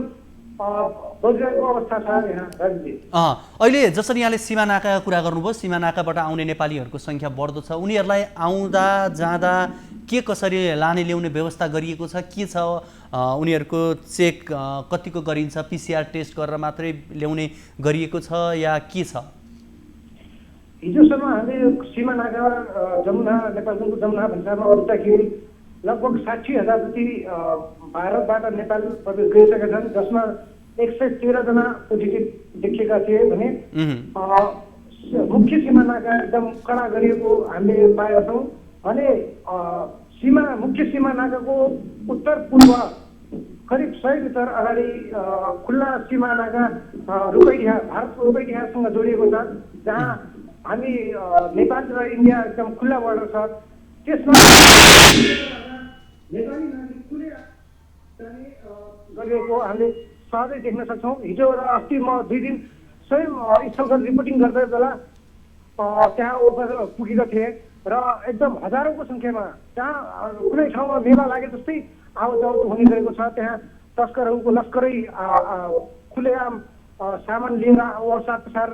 बजिरहेको अवस्था छ यहाँ राजनीति। अहिले जसरी यहाँले सीमा नाकाको कुरा गर्नुभयो, सीमा नाकाबाट आउने नेपालीहरूको सङ्ख्या बढ्दो छ। उनीहरूलाई आउँदा जाँदा के कसरी लाने ल्याउने व्यवस्था गरिएको छ? के छ उनीहरूको चेक कतिको गरिन्छ? PCR टेस्ट गरेर मात्रै ल्याउने गरिएको छ या के छ? हिजोसम्म हामीले सीमा नाका जमुना नेपालको जमुना भन्सारमा उठ्दाखेरि लगभग 60,000 जति भारतबाट नेपाल प्रवेश गरिसकेका छन्, जसमा 113 जना पोजिटिभ देखिएका थिए भने मुख्य सीमा नाका एकदम कडा गरिएको हामीले पाएका छौँ। भने मुख्य सीमा नाकाको उत्तर पूर्व करिब 100 मिटर अगाडि खुल्ला सीमा नाका रुपैडिहा भारतको रुपैडिहासँग जोडिएको छ, जहाँ हामी नेपाल र इन्डिया एकदम खुल्ला बोर्डर छ। त्यसमा नेपाली नागरिक खुले जाने गरिएको हामीले सहजै देख्न सक्छौँ। हिजो र अस्ति म 2 दिन स्वयं स्थलगत रिपोर्टिङ गर्दै बेला त्यहाँ पुगेको थिएँ र एकदम हजारौँको सङ्ख्यामा त्यहाँ कुनै ठाउँमा मेला लागे जस्तै आवत हुने गरेको छ। त्यहाँ तस्करहरूको लस्करै खुलेआम सामान लिएर ओसार पसार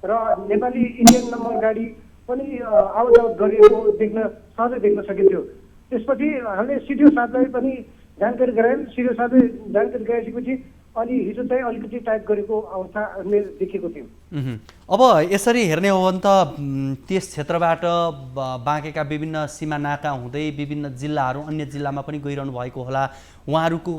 र नेपाली इन्डियन नम्बर गाडी पनि आवत गरिएको सहजै देख्न सकिन्थ्यो। त्यसपछि हामीले सिडिओ साहबलाई पनि जानकारी गरायौँ। सिडिओ साहबले जानकारी गराएपछि अनि हिजो चाहिँ अलिकति टाइप गरेको अवस्था हामीले देखेको थियौँ। अब यसरी हेर्ने हो भने त त्यस क्षेत्रबाट बाँकेका विभिन्न सीमा नाका हुँदै विभिन्न जिल्लाहरू अन्य जिल्लामा पनि गइरहनु भएको होला। उहाँहरूको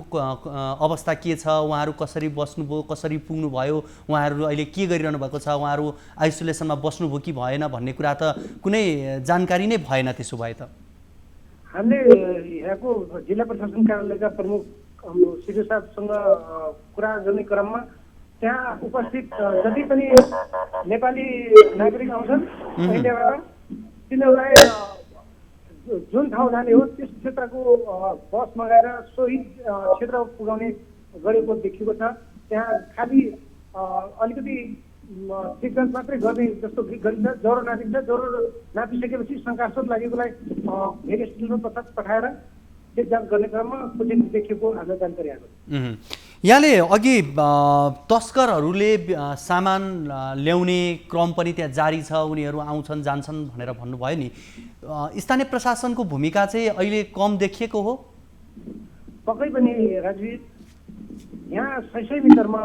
अवस्था के छ? उहाँहरू कसरी बस्नुभयो, कसरी पुग्नुभयो, उहाँहरू अहिले के गरिरहनु भएको छ, उहाँहरू आइसोलेसनमा बस्नुभयो कि भएन भन्ने कुरा त कुनै जानकारी नै भएन। त्यसो भए त हामीले यहाँको जिल्ला प्रशासन कार्यालयका प्रमुख सिडिओ साहबसँग कुरा गर्ने क्रममा त्यहाँ उपस्थित जति पनि नेपाली नागरिक आउँछन् इन्डियाबाट तिनीहरूलाई जुन ठाउँ जाने हो त्यस क्षेत्रको बस मगाएर सोही क्षेत्र पुगाउने गरेको देखिएको छ। त्यहाँ खालि अलिकति चेक जाँच मात्रै गर्ने जस्तो गरिन्छ। ज्वरो नापिन्छ, ज्वरो नापिसकेपछि शङ्कास्पद लागेकोलाई भेरी हस्पिटलमा पठाएर चेक जाँच गर्ने क्रममा पोजिटिभ देखिएको हामीलाई जानकारी आएको। यहाँले अघि तस्करहरूले सामान ल्याउने क्रम पनि त्यहाँ जारी छ, उनीहरू आउँछन् जान्छन् भनेर भन्नुभयो नि। स्थानीय प्रशासनको भूमिका चाहिँ अहिले कम देखिएको हो? पक्कै पनि राजवीर, यहाँ 600 मिटरमा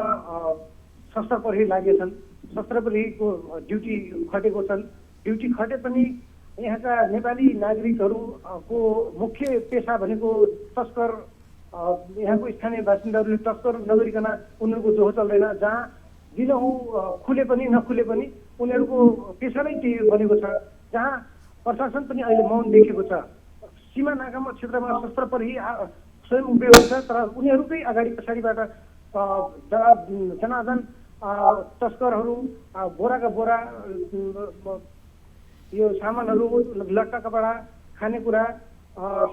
सशस्त्र प्रहरी लागेछन्। सशस्त्र प्रहरीको ड्युटी खटेको छन्। ड्युटी खटे पनि यहाँका नेपाली नागरिकहरूको मुख्य पेसा भनेको तस्कर, यहाँको स्थानीय बासिन्दाहरूले तस्कर नगरिकन उनीहरूको जोहो चल्दैन। जहाँ दिनहुँ खुले पनि नखुले पनि उनीहरूको पेसा नै त्यही बनेको छ। जहाँ प्रशासन पनि अहिले मौन देखेको छ। सीमा नाकामा क्षेत्रमा सशस्त्र प्रहरी स्वयं उभिएको छ, तर उनीहरूकै अगाडि पछाडिबाट जनाजन तस्करहरू बोराका बोरा यो सामानहरू, लट्टा कपडा, खानेकुरा,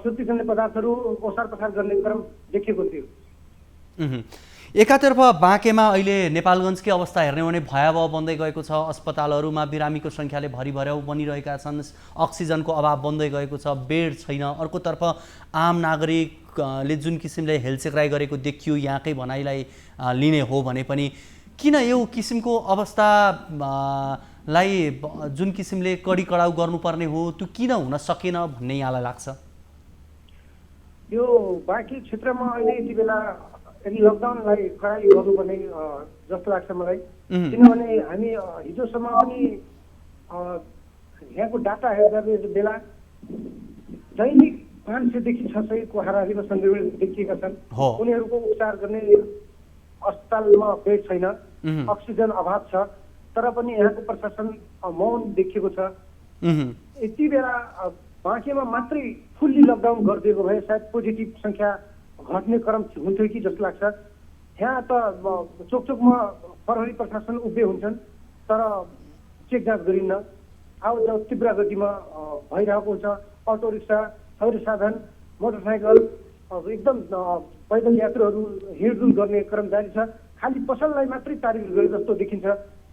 सुत्ती खाने पदार्थहरू ओसार पसार गर्ने क्रम देखिएको थियो। एकातर्फ बाँकेमा अहिले नेपालगञ्जकै अवस्था हेर्ने हो भने भयावह बन्दै गएको छ। अस्पतालहरूमा बिरामीको सङ्ख्याले भरिभर्याउ बनिरहेका छन्। अक्सिजनको अभाव बन्दै गएको छ, बेड छैन। अर्कोतर्फ आम नागरिकले जुन किसिमले हेलचेक्राइ गरेको देखियो, यहाँकै भनाइलाई लिने हो भने पनि किन यो किसिमको अवस्थालाई जुन किसिमले कडी कडाउ गर्नुपर्ने हो त्यो किन हुन सकेन भन्ने यहाँलाई लाग्छ? यो बाँकी क्षेत्रमा अहिले यति बेला यदि लकडाउनलाई कडाइ गर्नुपर्ने जस्तो लाग्छ मलाई। किनभने हामी हिजोसम्म पनि यहाँको डाटा हेर्दा बेला दैनिक 500 देखि 600 को हाराहारीमा सङ्क्रमित देखिएका छन्। उनीहरूको उपचार गर्ने अस्पतालमा बेड छैन, अक्सिजन अभाव छ, तर पनि यहाँको प्रशासन मौन देखिएको छ। यति बेला बाँकेमा मात्रै फुल्ली लकडाउन गरिदिएको भए सायद पोजिटिभ सङ्ख्या घट्ने क्रम हुन्थ्यो कि जस्तो लाग्छ। यहाँ त चोकचोकमा प्रहरी प्रशासन उभ्य हुन्छन्, तर चेक जाँच गरिन्न। आवत तीव्र गतिमा भइरहेको हुन्छ। अटो रिक्सा, सवारी साधन, मोटरसाइकल एकदम पैदल यात्रुहरू हिँडडुल गर्ने क्रम जारी छ। खालि पसललाई मात्रै टार्गेट गरे जस्तो देखिन्छ,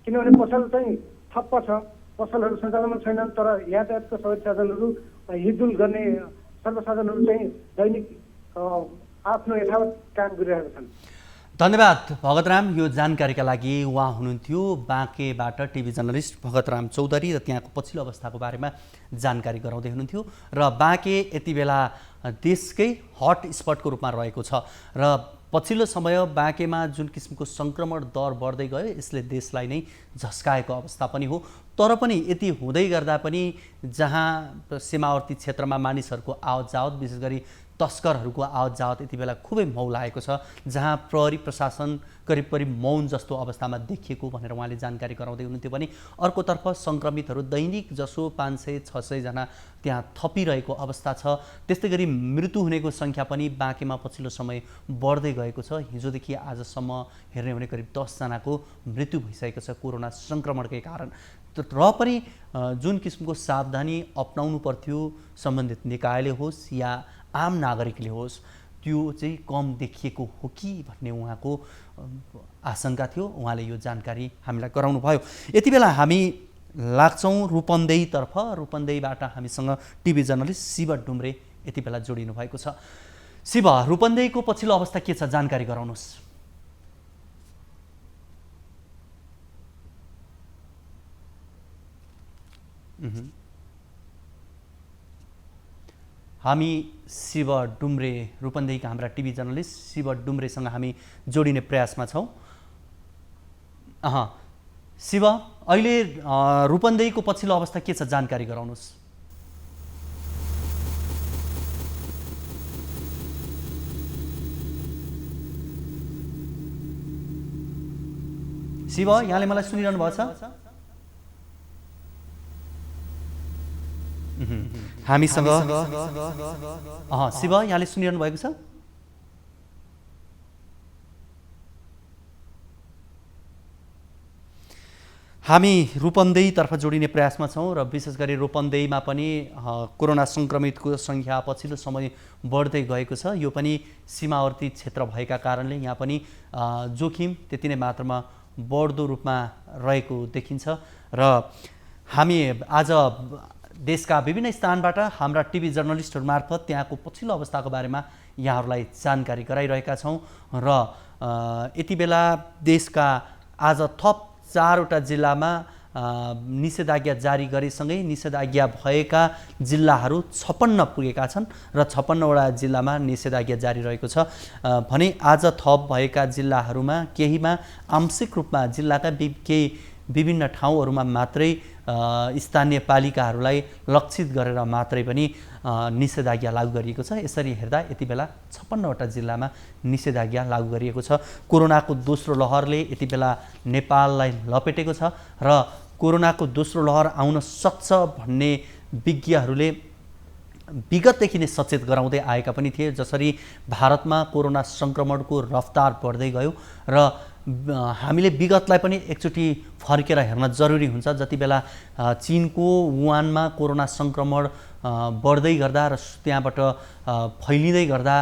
किनभने पसल चाहिँ ठप्प छ, पसलहरू सञ्चालनमा छैनन्, तर यातायातका सवारी साधनहरू हिँडडुल गर्ने सर्वसाधारणहरू चाहिँ दैनिक आफ्नो यथावत काम गरिरहेका छन्। धन्यवाद भगतराम, यो जानकारीका लागि। उहाँ हुनुहुन्थ्यो बाँकेबाट टिभी जर्नलिस्ट भगतराम चौधरी र त्यहाँको पछिल्लो अवस्थाको बारेमा जानकारी गराउँदै हुनुहुन्थ्यो। र बाँके यति बेला देशकै हट स्पटको रूपमा रहेको छ र पछिल्लो समय बाँकेमा जुन किसिमको सङ्क्रमण दर बढ्दै गयो यसले देशलाई नै झस्काएको अवस्था पनि हो। तर पनि यति हुँदै गर्दा पनि जहाँ सीमावर्ती क्षेत्रमा मानिसहरूको आवत जावत, विशेष गरी तस्करहरूको आवत जावत यति बेला खुबै मौलाएको छ, जहाँ प्रहरी प्रशासन करिब मौन जस्तो अवस्थामा देखिएको भनेर उहाँले जानकारी गराउँदै हुनुहुन्थ्यो भने अर्कोतर्फ सङ्क्रमितहरू दैनिक जसो 500-600 जना त्यहाँ थपिरहेको अवस्था छ। त्यस्तै गरी मृत्यु हुनेको सङ्ख्या पनि बाँकेमा पछिल्लो समय बढ्दै गएको छ। हिजोदेखि आजसम्म हेर्ने भने करिब 10 जनाको मृत्यु भइसकेको छ कोरोना सङ्क्रमणकै कारण। र पनि जुन किसिमको सावधानी अपनाउनु पर्थ्यो सम्बन्धित निकायले होस् या आम नागरिकले होस् त्यो चाहिँ कम देखिएको हो कि भन्ने उहाँको आशंका थियो। उहाँले यो जानकारी हामीलाई गराउनु भयो। यति बेला हामी लाग्छौँ रूपन्देहीतर्फ। रूपन्देहीबाट हामीसँग टिभी जर्नलिस्ट शिव डुम्रे यति बेला जोडिनु भएको छ। शिव, रूपन्देहीको पछिल्लो अवस्था के छ, जानकारी गराउनुहोस्। हामी शिव डुम्रे, रूपन्देहीका हाम्रा टिभी जर्नलिस्ट शिव डुम्रेसँग हामी जोडिने प्रयासमा छौँ। शिव, अहिले रूपन्देहीको पछिल्लो अवस्था के छ, जानकारी गराउनुहोस्। शिव, यहाँले मलाई सुनिरहनु भएको छ? हामीसँग शिव, यहाँले सुनिरहनु भएको छ? हामी रूपन्देहीतर्फ जोडिने प्रयासमा छौँ र विशेष गरी रूपन्देहीमा पनि कोरोना सङ्क्रमितको सङ्ख्या पछिल्लो समय बढ्दै गएको छ। यो पनि सीमावर्ती क्षेत्र भएका कारणले यहाँ पनि जोखिम त्यति नै मात्रामा बढ्दो रूपमा रहेको देखिन्छ। र हामी आज देशका विभिन्न स्थानबाट हाम्रा टिभी जर्नलिस्टहरू मार्फत त्यहाँको पछिल्लो अवस्थाको बारेमा यहाँहरूलाई जानकारी गराइरहेका छौँ। र यति बेला देशका आज थप 4वटा जिल्लामा निषेधाज्ञा जारी गरेसँगै निषेधाज्ञा भएका जिल्लाहरू 56 पुगेका छन् र 56वटा जिल्लामा निषेधाज्ञा जारी रहेको छ भने आज थप भएका जिल्लाहरूमा केहीमा आंशिक रूपमा जिल्लाका केही विभिन्न ठाउँहरूमा मात्रै स्थानीय पालिकाहरूलाई लक्षित गरेर मात्रै पनि निषेधाज्ञा लागू गरिएको छ। यसरी हेर्दा यति बेला 56वटा जिल्लामा निषेधाज्ञा लागू गरिएको छ। कोरोनाको दोस्रो लहरले यति बेला नेपाललाई लपेटेको छ र कोरोनाको दोस्रो लहर आउन सक्छ भन्ने विज्ञहरूले विगतदेखि नै सचेत गराउँदै आएका पनि थिए। जसरी भारतमा कोरोना सङ्क्रमणको रफ्तार बढ्दै गयो र हामीले विगतलाई पनि एकचोटि फर्केर हेर्न जरुरी हुन्छ। जति बेला चीनको वुहानमा कोरोना सङ्क्रमण बढ्दै गर्दा र त्यहाँबाट फैलिँदै गर्दा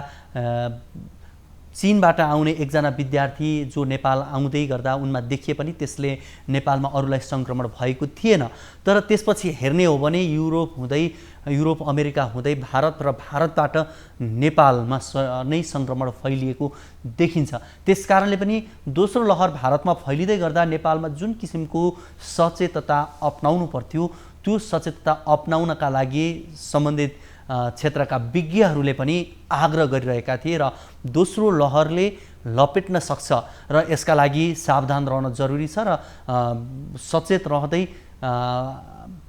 चीनबाट आउने एकजना विद्यार्थी जो नेपाल आउँदै गर्दा उनमा देखिए पनि त्यसले नेपालमा अरूलाई सङ्क्रमण भएको थिएन। तर त्यसपछि हेर्ने हो भने युरोप अमेरिका हुँदै भारत र भारतबाट नेपालमा नै सङ्क्रमण फैलिएको देखिन्छ। त्यसकारणले पनि दोस्रो लहर भारतमा फैलिँदै गर्दा नेपालमा जुन किसिमको सचेतता अपनाउनु पर्थ्यो त्यो सचेतता अपनाउनका लागि सम्बन्धित क्षेत्रका विज्ञहरूले पनि आग्रह गरिरहेका थिए र दोस्रो लहरले लपेट्न सक्छ र यसका लागि सावधान रहन जरुरी छ र सचेत रहँदै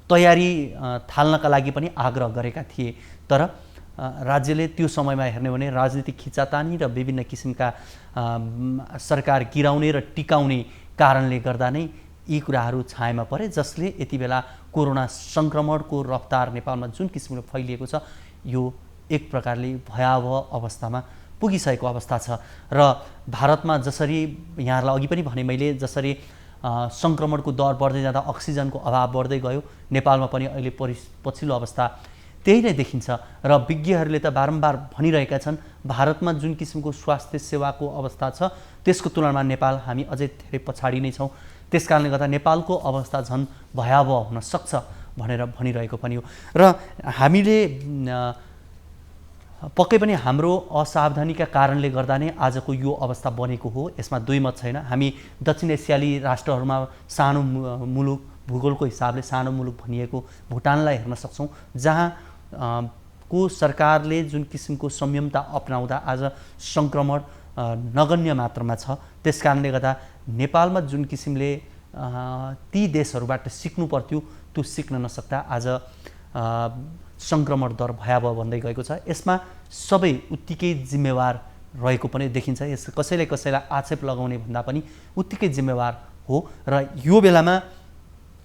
तयारी थाल्नका लागि पनि आग्रह गरेका थिए। तर राज्यले त्यो समयमा हेर्ने भने राजनीतिक खिचातानी र विभिन्न किसिमका सरकार गिराउने र टिकाउने कारणले गर्दा नै यी कुराहरू छायामा परे, जसले यति बेला कोरोना सङ्क्रमणको रफ्तार नेपालमा जुन किसिमले फैलिएको छ यो एक प्रकारले भयावह अवस्थामा पुगिसकेको अवस्था छ। र भारतमा जसरी यहाँहरूलाई अघि पनि भने मैले, जसरी सङ्क्रमणको दर बढ्दै जाँदा अक्सिजनको अभाव बढ्दै गयो, नेपालमा पनि अहिले पछिल्लो अवस्था त्यही नै देखिन्छ र विज्ञहरूले त बारम्बार भनिरहेका छन् भारतमा जुन किसिमको स्वास्थ्य सेवाको अवस्था छ त्यसको तुलनामा नेपाल हामी अझै धेरै पछाडि नै छौँ। त्यसकारणले गर्दा नेपालको अवस्था झन् भयावह हुन सक्छ भनेर भनिरहेको पनि हो र हामीले पक्कै पनि हाम्रो असावधानीका कारणले गर्दा नै आजको यो अवस्था बनेको हो, यसमा दुई मत छैन। हामी दक्षिण एसियाली राष्ट्रहरूमा सानो मुलुक, भूगोलको हिसाबले सानो मुलुक भनिएको भुटानलाई हेर्न सक्छौँ, जहाँ को सरकारले जुन किसिमको संयमता अपनाउँदा आज सङ्क्रमण नगण्य मात्रामा छ। त्यसकारणले गर्दा नेपालमा जुन किसिमले ती देशहरूबाट सिक्नु पर्थ्यो त्यो सिक्न नसक्दा आज सङ्क्रमण दर भयावह बन्दै गएको छ। यसमा सबै उत्तिकै जिम्मेवार रहेको पनि देखिन्छ। यस कसैलाई आक्षेप लगाउने भन्दा पनि उत्तिकै जिम्मेवार हो र यो बेलामा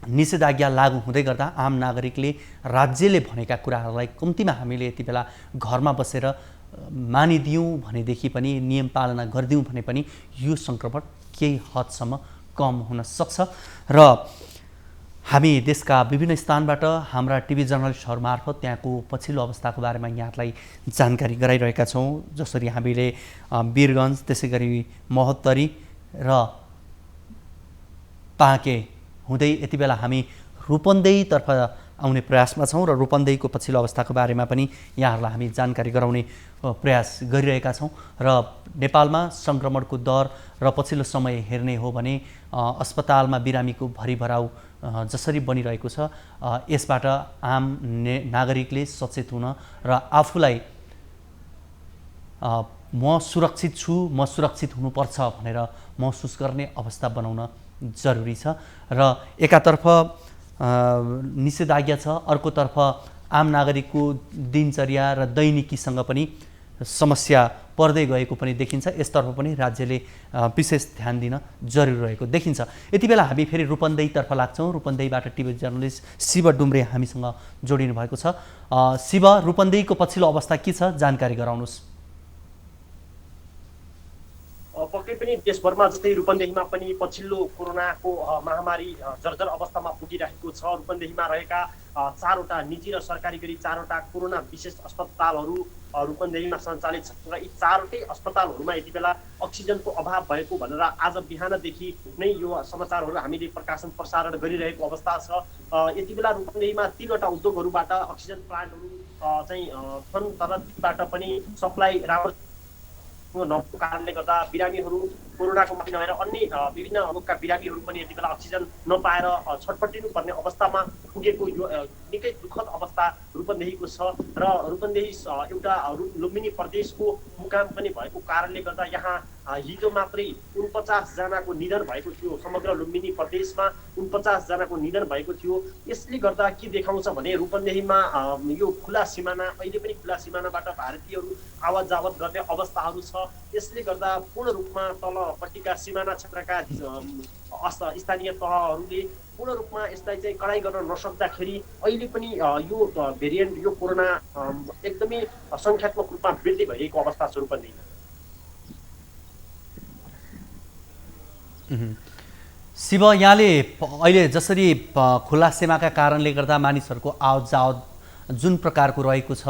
निषेधाज्ञा लागू हुँदै गर्दा आम नागरिकले राज्यले भनेका कुराहरूलाई कम्तीमा हामीले यति बेला घरमा बसेर मानिदियौँ भनेदेखि पनि, नियम पालना गरिदिउँ भने पनि यो सङ्क्रमण केही हदसम्म कम हुन सक्छ र हामी देशका विभिन्न स्थानबाट हाम्रा टिभी जर्नलिस्टहरू मार्फत त्यहाँको पछिल्लो अवस्थाको बारेमा यहाँहरूलाई जानकारी गराइरहेका छौँ। जसरी हामीले वीरगञ्ज, त्यसै गरी महोत्तरी र पाके हुँदै यति बेला हामी रूपन्देहीतर्फ आउने प्रयासमा छौँ र रूपन्देहीको पछिल्लो अवस्थाको बारेमा पनि यहाँहरूलाई हामी जानकारी गराउने प्रयास गरिरहेका छौँ। र नेपालमा सङ्क्रमणको दर र पछिल्लो समय हेर्ने हो भने अस्पतालमा बिरामीको भरिभराउ जसरी बनिरहेको छ, यसबाट आम नागरिकले सचेत हुन र आफूलाई म सुरक्षित छु, म सुरक्षित हुनुपर्छ भनेर महसुस गर्ने अवस्था बनाउन जरुरी छ। र एकातर्फ निषेधाज्ञा छ, अर्कोतर्फ आम नागरिकको दिनचर्या र दैनिकीसँग पनि समस्या पर्दै गएको पनि देखिन्छ। यसतर्फ पनि राज्यले विशेष ध्यान दिन जरुरी रहेको देखिन्छ। यति बेला हामी फेरि रूपन्देहीतर्फ लाग्छौँ। रूपन्देहीबाट टिभी जर्नलिस्ट शिव डुम्रे हामीसँग जोडिनु भएको छ। शिव, रूपन्देहीको पछिल्लो अवस्था के छ, जानकारी गराउनुहोस्। पक्कै पनि देशभरमा जस्तै रूपन्देहीमा पनि पछिल्लो कोरोनाको महामारी जर्जर अवस्थामा पुगिरहेको छ। रूपन्देहीमा रहेका 4वटा निजी र सरकारी गरी 4वटा कोरोना विशेष अस्पतालहरू रूपन्देहीमा सञ्चालित छन् र यी 4वटै अस्पतालहरूमा यति बेला अक्सिजनको अभाव भएको भनेर आज बिहानदेखि नै यो समाचारहरू हामीले प्रकाशन प्रसारण गरिरहेको अवस्था छ। यति बेला रूपन्देहीमा 3वटा उद्योगहरूबाट अक्सिजन प्लान्टहरू चाहिँ छन्, तर तीबाट पनि सप्लाई राम्रो नभएको कारणले गर्दा बिरामीहरू कोरोनाको मात्रै नभएर अन्य विभिन्न रोगका बिरामीहरू पनि यति बेला अक्सिजन नपाएर छटपटिनु पर्ने अवस्थामा पुगेको यो निकै दुःखद अवस्था रूपन्देहीको छ। र रूपन्देही एउटा लुम्बिनी प्रदेशको मुकाम पनि भएको कारणले गर्दा यहाँ हिजो मात्रै 49 जनाको निधन भएको थियो। समग्र लुम्बिनी प्रदेशमा 49 जनाको निधन भएको थियो। यसले गर्दा के देखाउँछ भने रूपन्देहीमा यो खुला सिमाना, अहिले पनि खुला सिमानाबाट भारतीयहरू आवत जावत गर्ने अवस्थाहरू छ। यसले गर्दा पूर्ण रूपमा तलपट्टिका सिमाना क्षेत्रका स्थानीय तहहरूले पूर्ण रूपमा यसलाई चाहिँ कडाई गर्न नसक्दाखेरि अहिले पनि यो भेरिएन्ट, यो कोरोना एकदमै सङ्ख्यात्मक रूपमा वृद्धि भइरहेको अवस्था छ रूपन्देहीमा। शिव, यहाँले अहिले जसरी खुला सीमाका कारणले गर्दा मानिसहरूको आवत जावत जुन प्रकारको रहेको छ,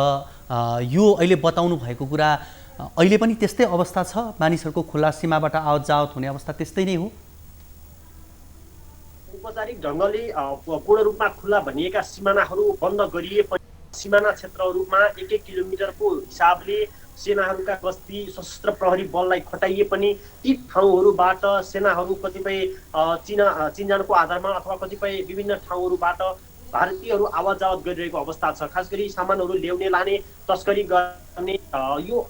यो अहिले बताउनु भएको कुरा अहिले पनि त्यस्तै अवस्था छ? मानिसहरूको खुला सीमाबाट आवत जावत हुने अवस्था त्यस्तै नै हो? औपचारिक ढङ्गले पूर्ण रूपमा खुला भनिएका सिमानाहरू बन्द गरिए पनि सिमाना क्षेत्रहरूमा 1-1 किलोमिटरको हिसाबले सेनाहरूका गस्ती सशस्त्र प्रहरी बललाई खटाइए पनि ती ठाउँहरूबाट सेनाहरू कतिपय चिनजानको आधारमा अथवा कतिपय विभिन्न ठाउँहरूबाट भारतीयहरू आवत जावत गरिरहेको अवस्था छ। खास गरी सामानहरू ल्याउने लाने तस्करी गर्ने यो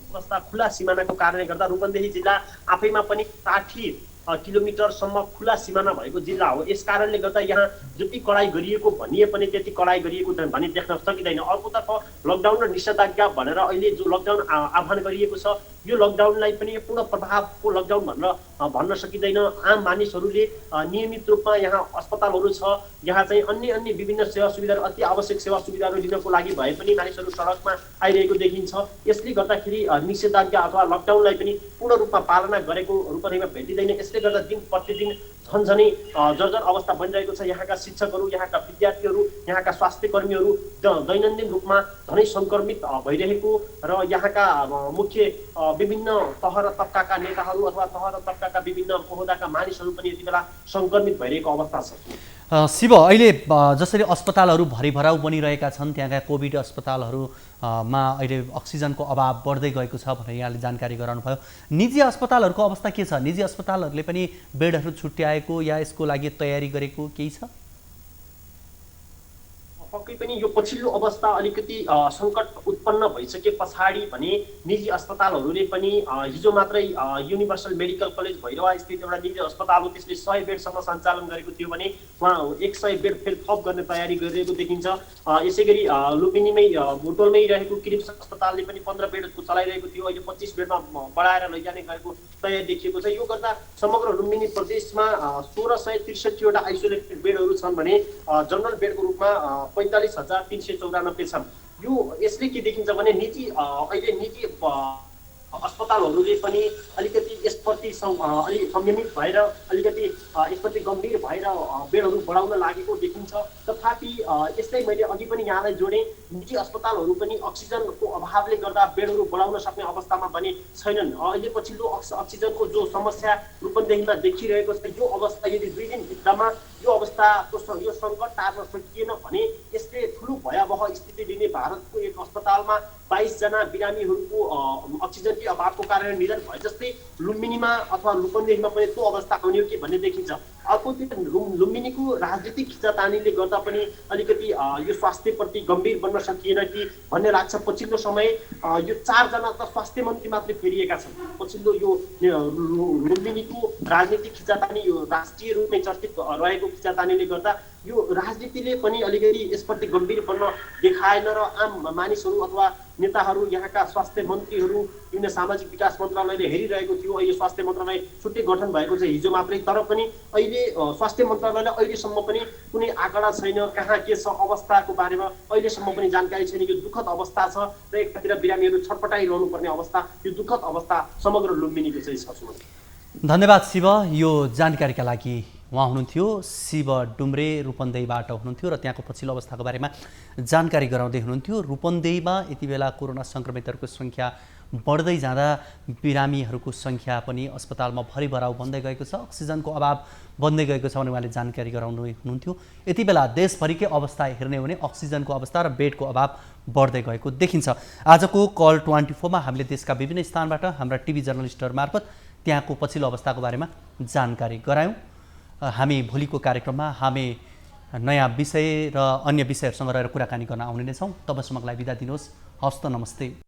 अवस्था खुला सिमानाको कारणले गर्दा रूपन्देही जिल्ला आफैमा पनि 60 किलोमिटरसम्म खुला सिमाना भएको जिल्ला हो। यस कारणले गर्दा यहाँ जति कडाई गरिएको भनिए पनि त्यति कडाई गरिएको भने देख्न सकिँदैन। अर्कोतर्फ लकडाउन र निषेधाज्ञा भनेर अहिले जो लकडाउन आह्वान गरिएको छ, यो लकडाउनलाई पनि पूर्ण प्रभावको लकडाउन भनेर भन्न सकिँदैन। आम मानिसहरूले नियमित रूपमा यहाँ अस्पतालहरू छ, यहाँ चाहिँ अन्य विभिन्न सेवा सुविधाहरू, अति आवश्यक सेवा सुविधाहरू लिनको लागि भए पनि मानिसहरू सडकमा आइरहेको देखिन्छ। यसले गर्दाखेरि निषेधाज्ञा अथवा लकडाउनलाई पनि पूर्ण रूपमा पालना गरेको रूपन्देहीमा भेटिँदैन। त्यसले गर्दा दिन प्रतिदिन झन्झनै जर्जर अवस्था बनिरहेको छ। यहाँका शिक्षकहरू, यहाँका विद्यार्थीहरू, यहाँका स्वास्थ्य कर्मीहरू दैनन्दिन रूपमा झनै सङ्क्रमित भइरहेको र यहाँका मुख्य विभिन्न तह र तबकाका नेताहरू अथवा तह र तबकाका विभिन्न ओहदाका मानिसहरू पनि यति बेला सङ्क्रमित भइरहेको अवस्था छ। शिव, अहिले जसरी अस्पतालहरू भरिभराउ बनिरहेका छन्, त्यहाँका कोभिड अस्पतालहरूमा अहिले अक्सिजनको अभाव बढ्दै गएको छ भनेर यहाँले जानकारी गराउनुभयो। निजी अस्पतालहरूको अवस्था के छ? निजी अस्पतालहरूले पनि बेडहरू छुट्याएको या यसको लागि तयारी गरेको केही छ? पक्कै पनि यो पछिल्लो अवस्था अलिकति सङ्कट उत्पन्न भइसके पछाडि भने निजी अस्पतालहरूले पनि हिजो मात्रै युनिभर्सल मेडिकल कलेज भैरवा स्थित एउटा निजी अस्पताल हो, त्यसले 100 बेडसम्म सञ्चालन गरेको थियो भने उहाँ 100 बेड फेरि थप गर्ने तयारी गरिरहेको देखिन्छ। यसै गरी लुम्बिनीमै बुटोलमै रहेको क्रिप्स अस्पतालले पनि 15 बेडको चलाइरहेको थियो, अहिले 25 बेडमा बढाएर लैजाने गरेको तयारी देखिएको छ। यो गर्दा समग्र लुम्बिनी प्रदेशमा 1663वटा आइसोलेटेड बेडहरू छन् भने जनरल बेडको रूपमा 45,394 छन्। यो यसले के देखिन्छ भने अहिले निजी अस्पतालहरूले पनि अलिकति यसप्रति अलि संयमित भएर अलिकति यसप्रति गम्भीर भएर बेडहरू बढाउन लागेको देखिन्छ। तथापि यसलाई मैले अघि पनि यहाँलाई जोडेँ, निजी अस्पतालहरू पनि अक्सिजनको अभावले गर्दा बेडहरू बढाउन सक्ने अवस्थामा भने छैनन्। अहिले पछिल्लो अक्सिजनको जो समस्या रूपन्देहीमा देखिरहेको छ, यो अवस्था यदि 2 दिनभित्रमा यो अवस्थाको यो सङ्कट टार्न सकिएन भने यसले ठुलो भयावह स्थिति लिने। भारतको एक अस्पतालमा 22 जना बिरामीहरूको अक्सिजनकै अभावको कारण निधन भए जस्तै लुम्बिनीमा अथवा रूपन्देहीमा पनि त्यो अवस्था आउने हो कि भन्ने देखिन्छ। अर्कोतिर लुम्बिनीको राजनीतिक खिचातानीले गर्दा पनि अलिकति यो स्वास्थ्यप्रति गम्भीर बन्न सकिएन कि भन्ने लाग्छ। पछिल्लो समय यो 4 जना त स्वास्थ्य मन्त्री मात्रै फेरिएका छन्। पछिल्लो यो लुम्बिनीको राजनीतिक खिचातानी यो राष्ट्रिय रूपमै चर्चित रहेको खिचातानीले गर्दा यो राजनीतिले पनि अलिकति यसप्रति गम्भीर बन्न देखाएन र आम मानिसहरू अथवा नेताहरू, यहाँका स्वास्थ्य मन्त्रीहरू, विभिन्न सामाजिक विकास मन्त्रालयले हेरिरहेको थियो। अहिले स्वास्थ्य मन्त्रालय छुट्टै गठन भएको छ हिजो मात्रै, तर पनि अहिले स्वास्थ्य मन्त्रालयले अहिलेसम्म पनि कुनै आँकडा छैन, कहाँ के छ अवस्थाको बारेमा अहिलेसम्म पनि जानकारी छैन। यो दुःखद अवस्था छ र एकतातिर बिरामीहरू छटपटाइरहनु पर्ने अवस्था, यो दुःखद अवस्था समग्र लुम्बिनीको चाहिँ छ। धन्यवाद शिव, यो जानकारीका लागि। उहाँ हुनुहुन्थ्यो शिव डुम्रे, रूपन्देहीबाट हुनुहुन्थ्यो र त्यहाँको पछिल्लो अवस्थाको बारेमा जानकारी गराउँदै हुनुहुन्थ्यो। रूपन्देहीमा यति बेला कोरोना सङ्क्रमितहरूको सङ्ख्या बढ्दै जाँदा बिरामीहरूको सङ्ख्या पनि अस्पतालमा भरिभराउ बन्दै गएको छ, अक्सिजनको अभाव बन्दै गएको छ भने उहाँले जानकारी गराउँदै हुनुहुन्थ्यो। यति बेला देशभरिकै अवस्था हेर्ने हो भने अक्सिजनको अवस्था र बेडको अभाव बढ्दै गएको देखिन्छ। आजको कल 24 मा हामीले देशका विभिन्न स्थानबाट हाम्रा टिभी जर्नलिस्टहरू मार्फत त्यहाँको पछिल्लो अवस्थाको बारेमा जानकारी गरायौँ। हामी भोलिको कार्यक्रममा हामी नयाँ विषय र अन्य विषयहरूसँग रहेर कुराकानी गर्न आउने नै छौँ। तबसम्मको लागि बिदा दिनुहोस्। हस्त नमस्ते।